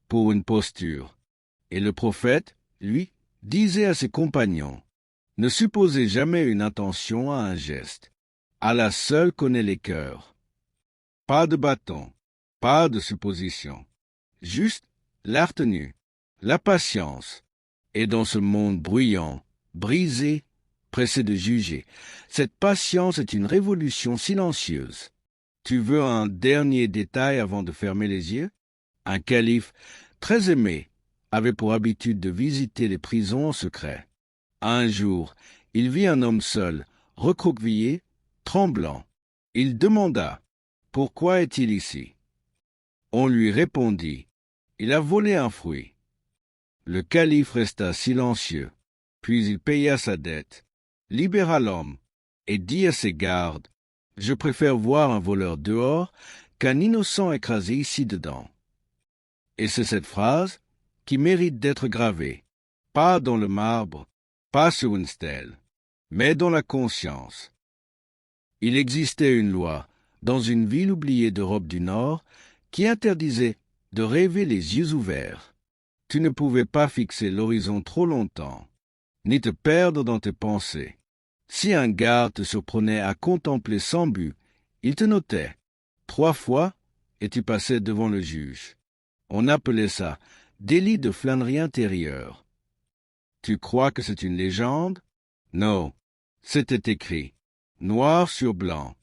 pour une posture. Et le prophète, lui, disait à ses compagnons, ne supposez jamais une intention à un geste. Allah seul connaît les cœurs. Pas de bâton, pas de supposition. Juste la retenue, la patience. Et dans ce monde bruyant, brisé, pressé de juger, cette patience est une révolution silencieuse. Tu veux un dernier détail avant de fermer les yeux? Un calife, très aimé, avait pour habitude de visiter les prisons en secret. Un jour, il vit un homme seul, recroquevillé, tremblant. Il demanda, « Pourquoi est-il ici ?» On lui répondit, « Il a volé un fruit. » Le calife resta silencieux, puis il paya sa dette, libéra l'homme, et dit à ses gardes, « Je préfère voir un voleur dehors qu'un innocent écrasé ici dedans. » Et c'est cette phrase qui mérite d'être gravée, pas dans le marbre, pas sur une stèle, mais dans la conscience. Il existait une loi, dans une ville oubliée d'Europe du Nord, qui interdisait de rêver les yeux ouverts. Tu ne pouvais pas fixer l'horizon trop longtemps. ni te perdre dans tes pensées. Si un garde te surprenait à contempler sans but, il te notait 3 fois et tu passais devant le juge. On appelait ça délit de flânerie intérieure. Tu crois que c'est une légende? Non, c'était écrit, noir sur blanc,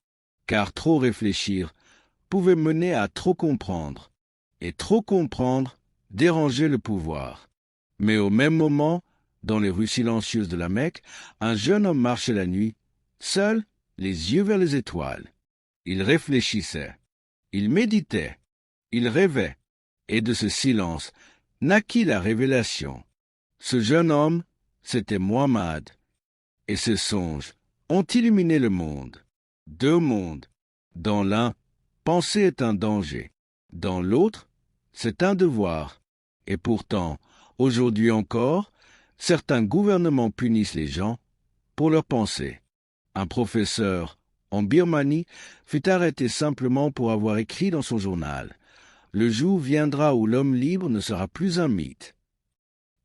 car trop réfléchir pouvait mener à trop comprendre, et trop comprendre dérangeait le pouvoir. Mais au même moment, dans les rues silencieuses de la Mecque, un jeune homme marchait la nuit, seul, les yeux vers les étoiles. Il réfléchissait, il méditait, il rêvait, et de ce silence naquit la révélation. Ce jeune homme, c'était Muhammad, et ses songes ont illuminé le monde. 2 mondes. Dans l'un, penser est un danger. Dans l'autre, c'est un devoir. Et pourtant, aujourd'hui encore, certains gouvernements punissent les gens pour leurs pensées. Un professeur en Birmanie fut arrêté simplement pour avoir écrit dans son journal « Le jour viendra où l'homme libre ne sera plus un mythe ».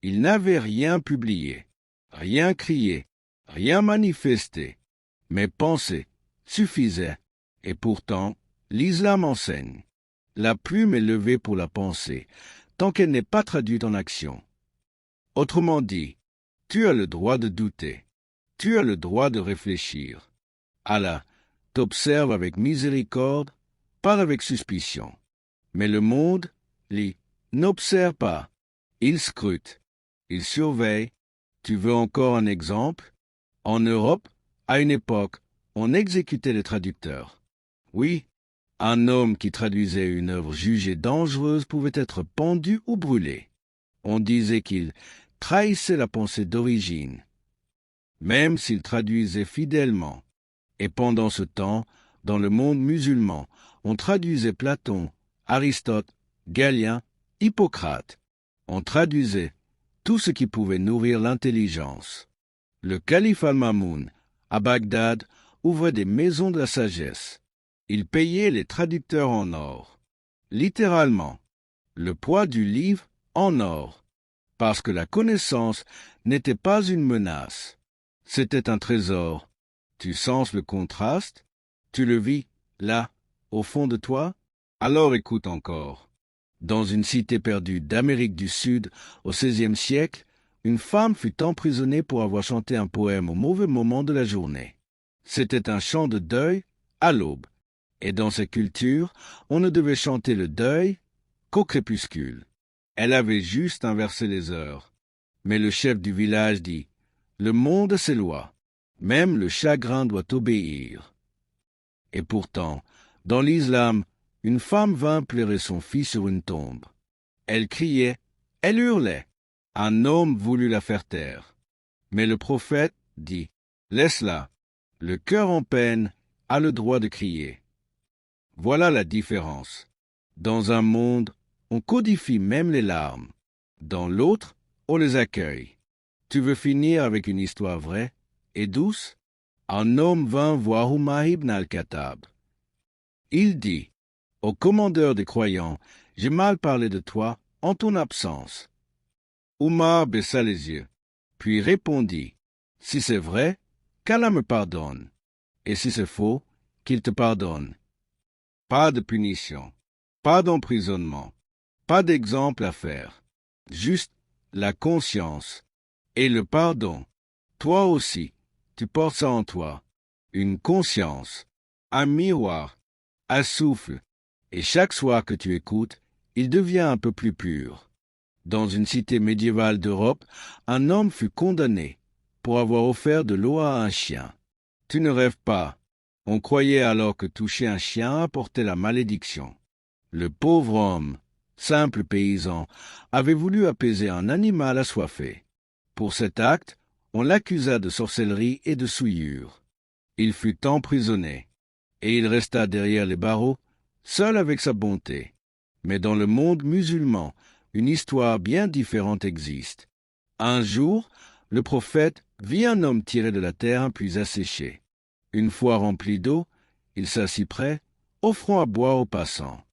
Il n'avait rien publié, rien crié, rien manifesté, mais penser suffisait. Et pourtant, l'islam enseigne. La plume est levée pour la pensée, tant qu'elle n'est pas traduite en action. Autrement dit, tu as le droit de douter, tu as le droit de réfléchir. Allah t'observe avec miséricorde, pas avec suspicion. Mais le monde, lui, n'observe pas. Il scrute, il surveille. Tu veux encore un exemple? En Europe, à une époque, on exécutait les traducteurs. Oui, un homme qui traduisait une œuvre jugée dangereuse pouvait être pendu ou brûlé. On disait qu'il trahissait la pensée d'origine, même s'il traduisait fidèlement. Et pendant ce temps, dans le monde musulman, on traduisait Platon, Aristote, Galien, Hippocrate. On traduisait tout ce qui pouvait nourrir l'intelligence. Le calife Al-Mamoun, à Bagdad, ouvrait des maisons de la sagesse. Il payait les traducteurs en or. Littéralement, le poids du livre en or, parce que la connaissance n'était pas une menace. C'était un trésor. Tu sens le contraste? Tu le vis, là, au fond de toi? Alors écoute encore. Dans une cité perdue d'Amérique du Sud, au XVIe siècle, une femme fut emprisonnée pour avoir chanté un poème au mauvais moment de la journée. C'était un chant de deuil à l'aube, et dans ces cultures, on ne devait chanter le deuil qu'au crépuscule. Elle avait juste inversé les heures. Mais le chef du village dit « Le monde a ses lois, même le chagrin doit obéir. » Et pourtant, dans l'islam, une femme vint pleurer son fils sur une tombe. Elle criait, elle hurlait. Un homme voulut la faire taire. Mais le prophète dit, « Laisse-la, le cœur en peine a le droit de crier. » Voilà la différence. Dans un monde, on codifie même les larmes. Dans l'autre, on les accueille. Tu veux finir avec une histoire vraie et douce? Un homme vint voir Umar ibn al-Khattab. Il dit, « Au commandeur des croyants, j'ai mal parlé de toi en ton absence. » Umar baissa les yeux, puis répondit, « Si c'est vrai, qu'Allah me pardonne, et si c'est faux, qu'il te pardonne. » Pas de punition, pas d'emprisonnement, pas d'exemple à faire, juste la conscience et le pardon. Toi aussi, tu portes ça en toi, une conscience, un miroir, un souffle, et chaque soir que tu écoutes, il devient un peu plus pur. Dans une cité médiévale d'Europe, un homme fut condamné pour avoir offert de l'eau à un chien. Tu ne rêves pas. On croyait alors que toucher un chien apportait la malédiction. Le pauvre homme, simple paysan, avait voulu apaiser un animal assoiffé. Pour cet acte, on l'accusa de sorcellerie et de souillure. Il fut emprisonné, et il resta derrière les barreaux, seul avec sa bonté. Mais dans le monde musulman, une histoire bien différente existe. Un jour, le prophète vit un homme tirer de la terre un puits asséché. Une fois rempli d'eau, il s'assit près, offrant à boire aux passants.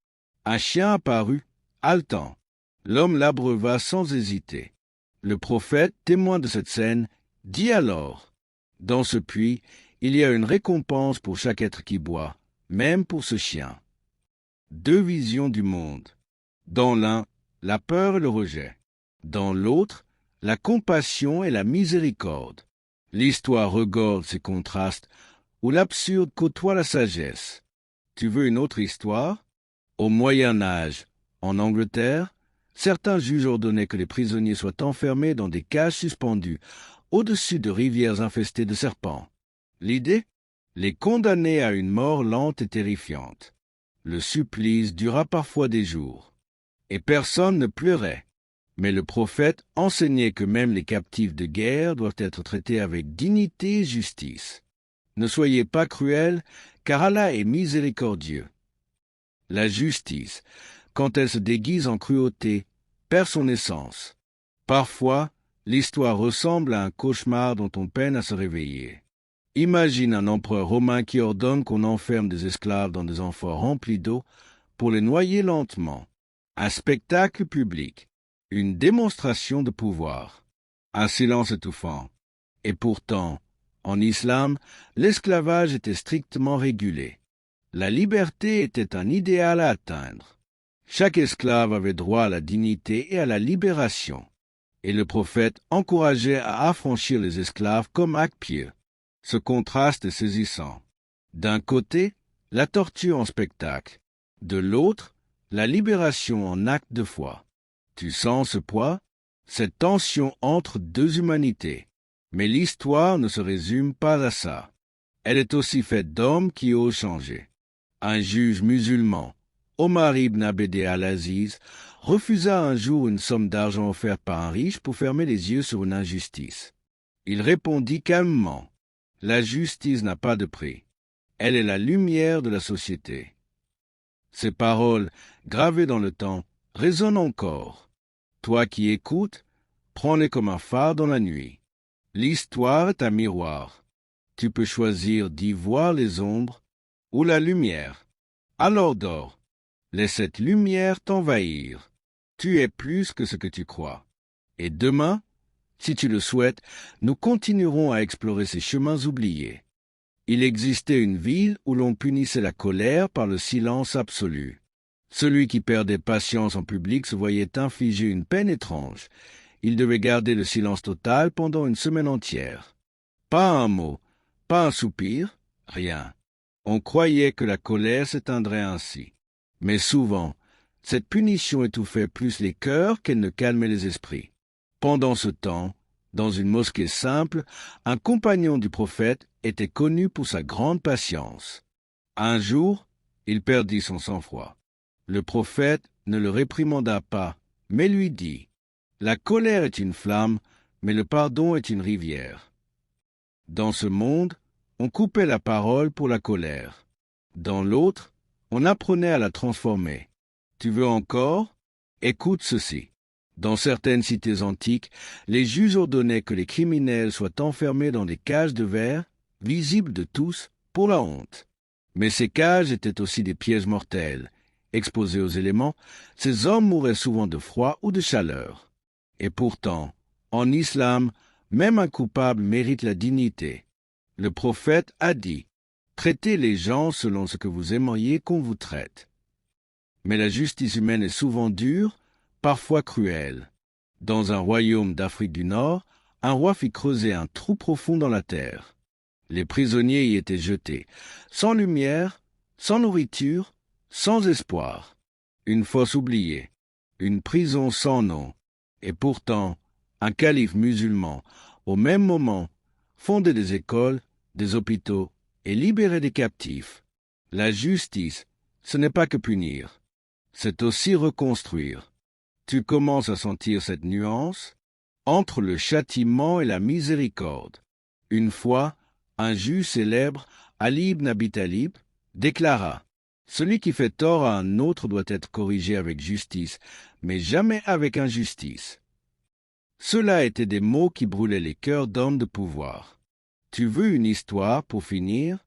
Un chien apparut, haletant. L'homme l'abreuva sans hésiter. Le prophète, témoin de cette scène, Dis alors, dans ce puits, il y a une récompense pour chaque être qui boit, même pour ce chien. Deux visions du monde. Dans l'un, la peur et le rejet. Dans l'autre, la compassion et la miséricorde. L'histoire regorge ces contrastes où l'absurde côtoie la sagesse. Tu veux une autre histoire? Au Moyen Âge, en Angleterre, certains juges ordonnaient que les prisonniers soient enfermés dans des cages suspendues au-dessus de rivières infestées de serpents. L'idée? Les condamner à une mort lente et terrifiante. Le supplice dura parfois des jours. Et personne ne pleurait. Mais le prophète enseignait que même les captifs de guerre doivent être traités avec dignité et justice. Ne soyez pas cruels, car Allah est miséricordieux. La justice, quand elle se déguise en cruauté, perd son essence. Parfois, l'histoire ressemble à un cauchemar dont on peine à se réveiller. Imagine un empereur romain qui ordonne qu'on enferme des esclaves dans des amphores remplies d'eau pour les noyer lentement. Un spectacle public, une démonstration de pouvoir, un silence étouffant. Et pourtant, en islam, l'esclavage était strictement régulé. La liberté était un idéal à atteindre. Chaque esclave avait droit à la dignité et à la libération. Et le prophète encourageait à affranchir les esclaves comme acte pieux. Ce contraste est saisissant. D'un côté, la torture en spectacle. De l'autre, la libération en acte de foi. Tu sens ce poids, cette tension entre deux humanités. Mais l'histoire ne se résume pas à ça. Elle est aussi faite d'hommes qui osent changer. Un juge musulman, Omar ibn Abd al-Aziz, refusa un jour une somme d'argent offerte par un riche pour fermer les yeux sur une injustice. Il répondit calmement, « La justice n'a pas de prix. Elle est la lumière de la société. » Ces paroles, gravées dans le temps, résonnent encore. Toi qui écoutes, prends-les comme un phare dans la nuit. L'histoire est un miroir. Tu peux choisir d'y voir les ombres ou la lumière. Alors dors. Laisse cette lumière t'envahir. Tu es plus que ce que tu crois. Et demain, si tu le souhaites, nous continuerons à explorer ces chemins oubliés. Il existait une ville où l'on punissait la colère par le silence absolu. Celui qui perdait patience en public se voyait infliger une peine étrange. Il devait garder le silence total pendant une semaine entière. Pas un mot, pas un soupir, rien. On croyait que la colère s'éteindrait ainsi. Mais souvent, cette punition étouffait plus les cœurs qu'elle ne calmait les esprits. Pendant ce temps, dans une mosquée simple, un compagnon du prophète était connu pour sa grande patience. Un jour, il perdit son sang-froid. Le prophète ne le réprimanda pas, mais lui dit, « La colère est une flamme, mais le pardon est une rivière. » Dans ce monde, on coupait la parole pour la colère. Dans l'autre, on apprenait à la transformer. Tu veux encore? Écoute ceci. Dans certaines cités antiques, les juges ordonnaient que les criminels soient enfermés dans des cages de verre, visibles de tous, pour la honte. Mais ces cages étaient aussi des pièges mortels. Exposés aux éléments, ces hommes mouraient souvent de froid ou de chaleur. Et pourtant, en islam, même un coupable mérite la dignité. Le prophète a dit, « Traitez les gens selon ce que vous aimeriez qu'on vous traite. » Mais la justice humaine est souvent dure, parfois cruelle. Dans un royaume d'Afrique du Nord, un roi fit creuser un trou profond dans la terre. Les prisonniers y étaient jetés, sans lumière, sans nourriture, sans espoir. Une fosse oubliée, une prison sans nom. Et pourtant, un calife musulman, au même moment, fondait des écoles, des hôpitaux et libérait des captifs. La justice, ce n'est pas que punir, c'est aussi reconstruire. Tu commences à sentir cette nuance entre le châtiment et la miséricorde. Une fois, un juge célèbre, Ali ibn Abi Talib, déclara « Celui qui fait tort à un autre doit être corrigé avec justice, mais jamais avec injustice. » Cela étaient des mots qui brûlaient les cœurs d'hommes de pouvoir. Tu veux une histoire pour finir?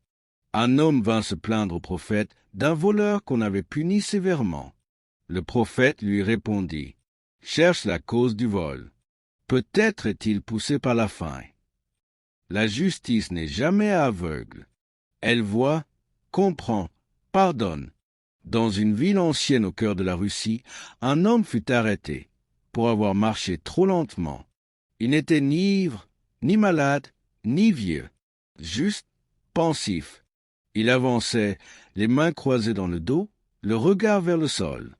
Un homme vint se plaindre au prophète d'un voleur qu'on avait puni sévèrement. Le prophète lui répondit, « Cherche la cause du vol. Peut-être est-il poussé par la faim. » La justice n'est jamais aveugle. Elle voit, comprend, pardonne. Dans une ville ancienne au cœur de la Russie, un homme fut arrêté pour avoir marché trop lentement. Il n'était ni ivre, ni malade, ni vieux, juste pensif. Il avançait, les mains croisées dans le dos, le regard vers le sol.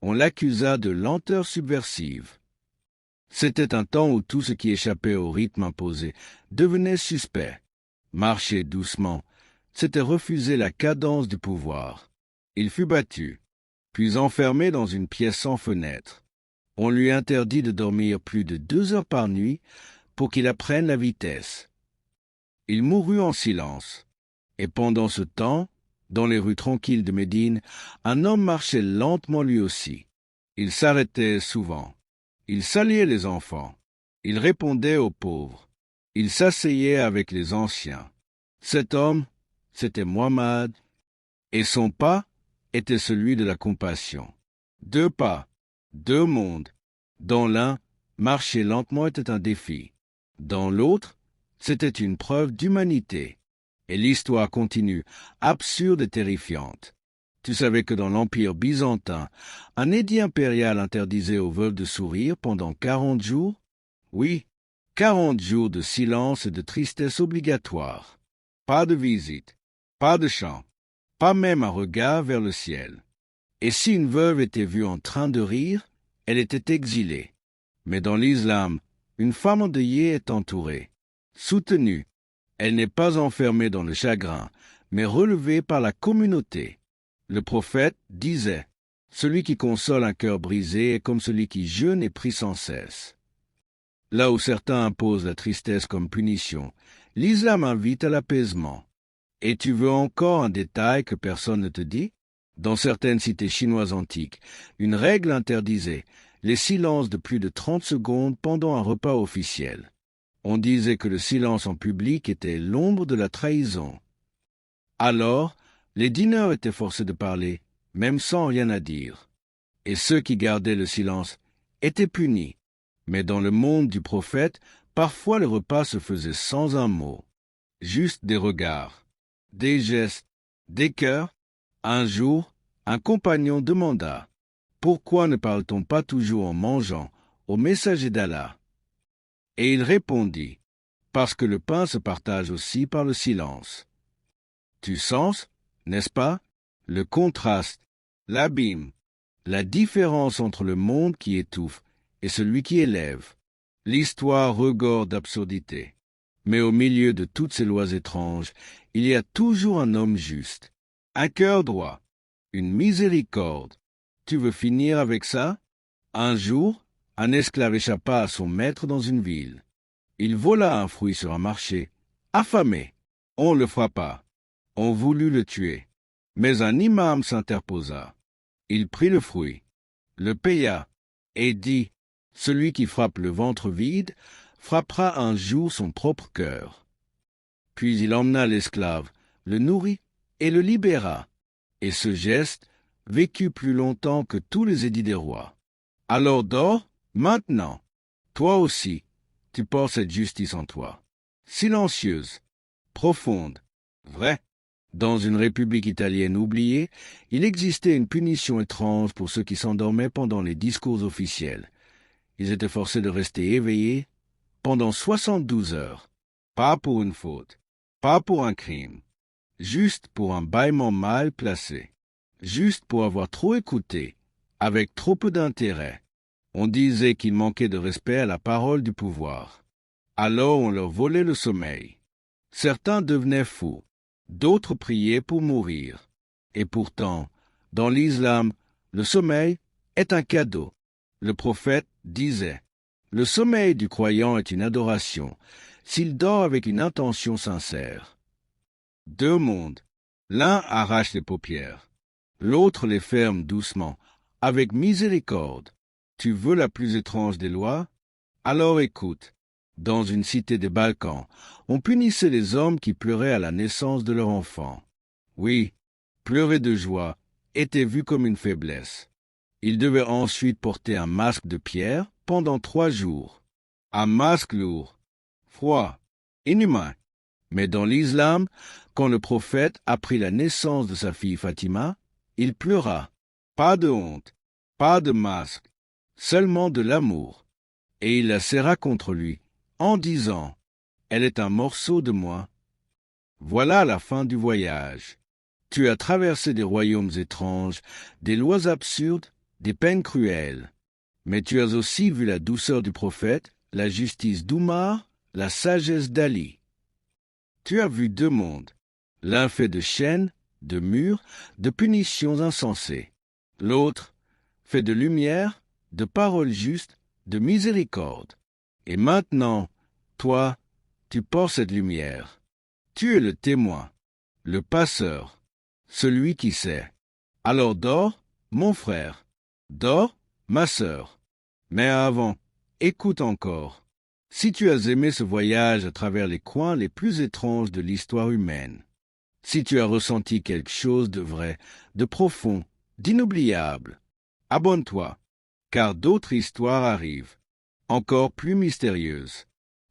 On l'accusa de lenteur subversive. C'était un temps où tout ce qui échappait au rythme imposé devenait suspect. Marcher doucement, c'était refuser la cadence du pouvoir. Il fut battu, puis enfermé dans une pièce sans fenêtre. On lui interdit de dormir plus de 2 heures par nuit pour qu'il apprenne la vitesse. Il mourut en silence. Et pendant ce temps, dans les rues tranquilles de Médine, un homme marchait lentement lui aussi. Il s'arrêtait souvent. Il saluait les enfants. Il répondait aux pauvres. Il s'asseyait avec les anciens. Cet homme, c'était Muhammad, et son pas était celui de la compassion. 2 pas, 2 mondes. Dans l'un, marcher lentement était un défi. Dans l'autre, c'était une preuve d'humanité. Et l'histoire continue, absurde et terrifiante. Tu savais que dans l'Empire byzantin, un édit impérial interdisait aux veuves de sourire pendant 40 jours? Oui, 40 jours de silence et de tristesse obligatoire. Pas de visite, pas de chant, pas même un regard vers le ciel. Et si une veuve était vue en train de rire, elle était exilée. Mais dans l'islam, une femme endeuillée est entourée, soutenue. Elle n'est pas enfermée dans le chagrin, mais relevée par la communauté. Le prophète disait, « Celui qui console un cœur brisé est comme celui qui jeûne et prie sans cesse. » Là où certains imposent la tristesse comme punition, l'islam invite à l'apaisement. Et tu veux encore un détail que personne ne te dit? Dans certaines cités chinoises antiques, une règle interdisait les silences de plus de 30 secondes pendant un repas officiel. On disait que le silence en public était l'ombre de la trahison. Alors, les dîneurs étaient forcés de parler, même sans rien à dire. Et ceux qui gardaient le silence étaient punis. Mais dans le monde du prophète, parfois le repas se faisait sans un mot. Juste des regards, des gestes, des cœurs. Un jour, un compagnon demanda, « Pourquoi ne parle-t-on pas toujours en mangeant au messager d'Allah ?» Et il répondit, « Parce que le pain se partage aussi par le silence. » Tu sens, n'est-ce pas, le contraste, l'abîme, la différence entre le monde qui étouffe et celui qui élève. L'histoire regorge d'absurdité. Mais au milieu de toutes ces lois étranges, il y a toujours un homme juste, un cœur droit, une miséricorde. Tu veux finir avec ça? Un jour, un esclave échappa à son maître dans une ville. Il vola un fruit sur un marché. Affamé, on le frappa. On voulut le tuer. Mais un imam s'interposa. Il prit le fruit, le paya, et dit, « Celui qui frappe le ventre vide frappera un jour son propre cœur. » Puis il emmena l'esclave, le nourrit et le libéra. Et ce geste vécut plus longtemps que tous les édits des rois. Alors dors, maintenant. Toi aussi, tu portes cette justice en toi. Silencieuse, profonde, vraie. Dans une république italienne oubliée, il existait une punition étrange pour ceux qui s'endormaient pendant les discours officiels. Ils étaient forcés de rester éveillés pendant 72 heures. Pas pour une faute, pas pour un crime, juste pour un bâillement mal placé, juste pour avoir trop écouté, avec trop peu d'intérêt. On disait qu'ils manquaient de respect à la parole du pouvoir. Alors on leur volait le sommeil. Certains devenaient fous, d'autres priaient pour mourir. Et pourtant, dans l'islam, le sommeil est un cadeau. Le prophète disait, « Le sommeil du croyant est une adoration, s'il dort avec une intention sincère. » 2 mondes. L'un arrache les paupières, l'autre les ferme doucement, avec miséricorde. Tu veux la plus étrange des lois? Alors écoute. Dans une cité des Balkans, on punissait les hommes qui pleuraient à la naissance de leur enfant. Oui, pleurer de joie était vu comme une faiblesse. Ils devaient ensuite porter un masque de pierre pendant 3 jours. Un masque lourd, froid, inhumain. Mais dans l'islam, quand le prophète apprit la naissance de sa fille Fatima, il pleura. Pas de honte, pas de masque, seulement de l'amour. Et il la serra contre lui, en disant, « Elle est un morceau de moi. » Voilà la fin du voyage. Tu as traversé des royaumes étranges, des lois absurdes, des peines cruelles. Mais tu as aussi vu la douceur du prophète, la justice d'Oumar, la sagesse d'Ali. Tu as vu deux mondes, l'un fait de chaînes, de murs, de punitions insensées. L'autre fait de lumière, de paroles justes, de miséricorde. Et maintenant, toi, tu portes cette lumière. Tu es le témoin, le passeur, celui qui sait. Alors dors, mon frère, dors, ma sœur. Mais avant, écoute encore. Si tu as aimé ce voyage à travers les coins les plus étranges de l'histoire humaine, si tu as ressenti quelque chose de vrai, de profond, d'inoubliable, abonne-toi, car d'autres histoires arrivent, encore plus mystérieuses,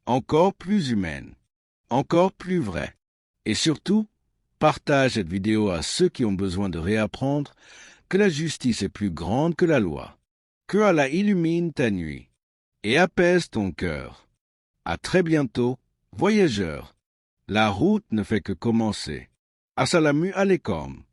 encore plus humaines, encore plus vraies. Et surtout, partage cette vidéo à ceux qui ont besoin de réapprendre que la justice est plus grande que la loi. Que Allah illumine ta nuit et apaise ton cœur. À très bientôt, voyageurs. La route ne fait que commencer. Assalamu alaikum.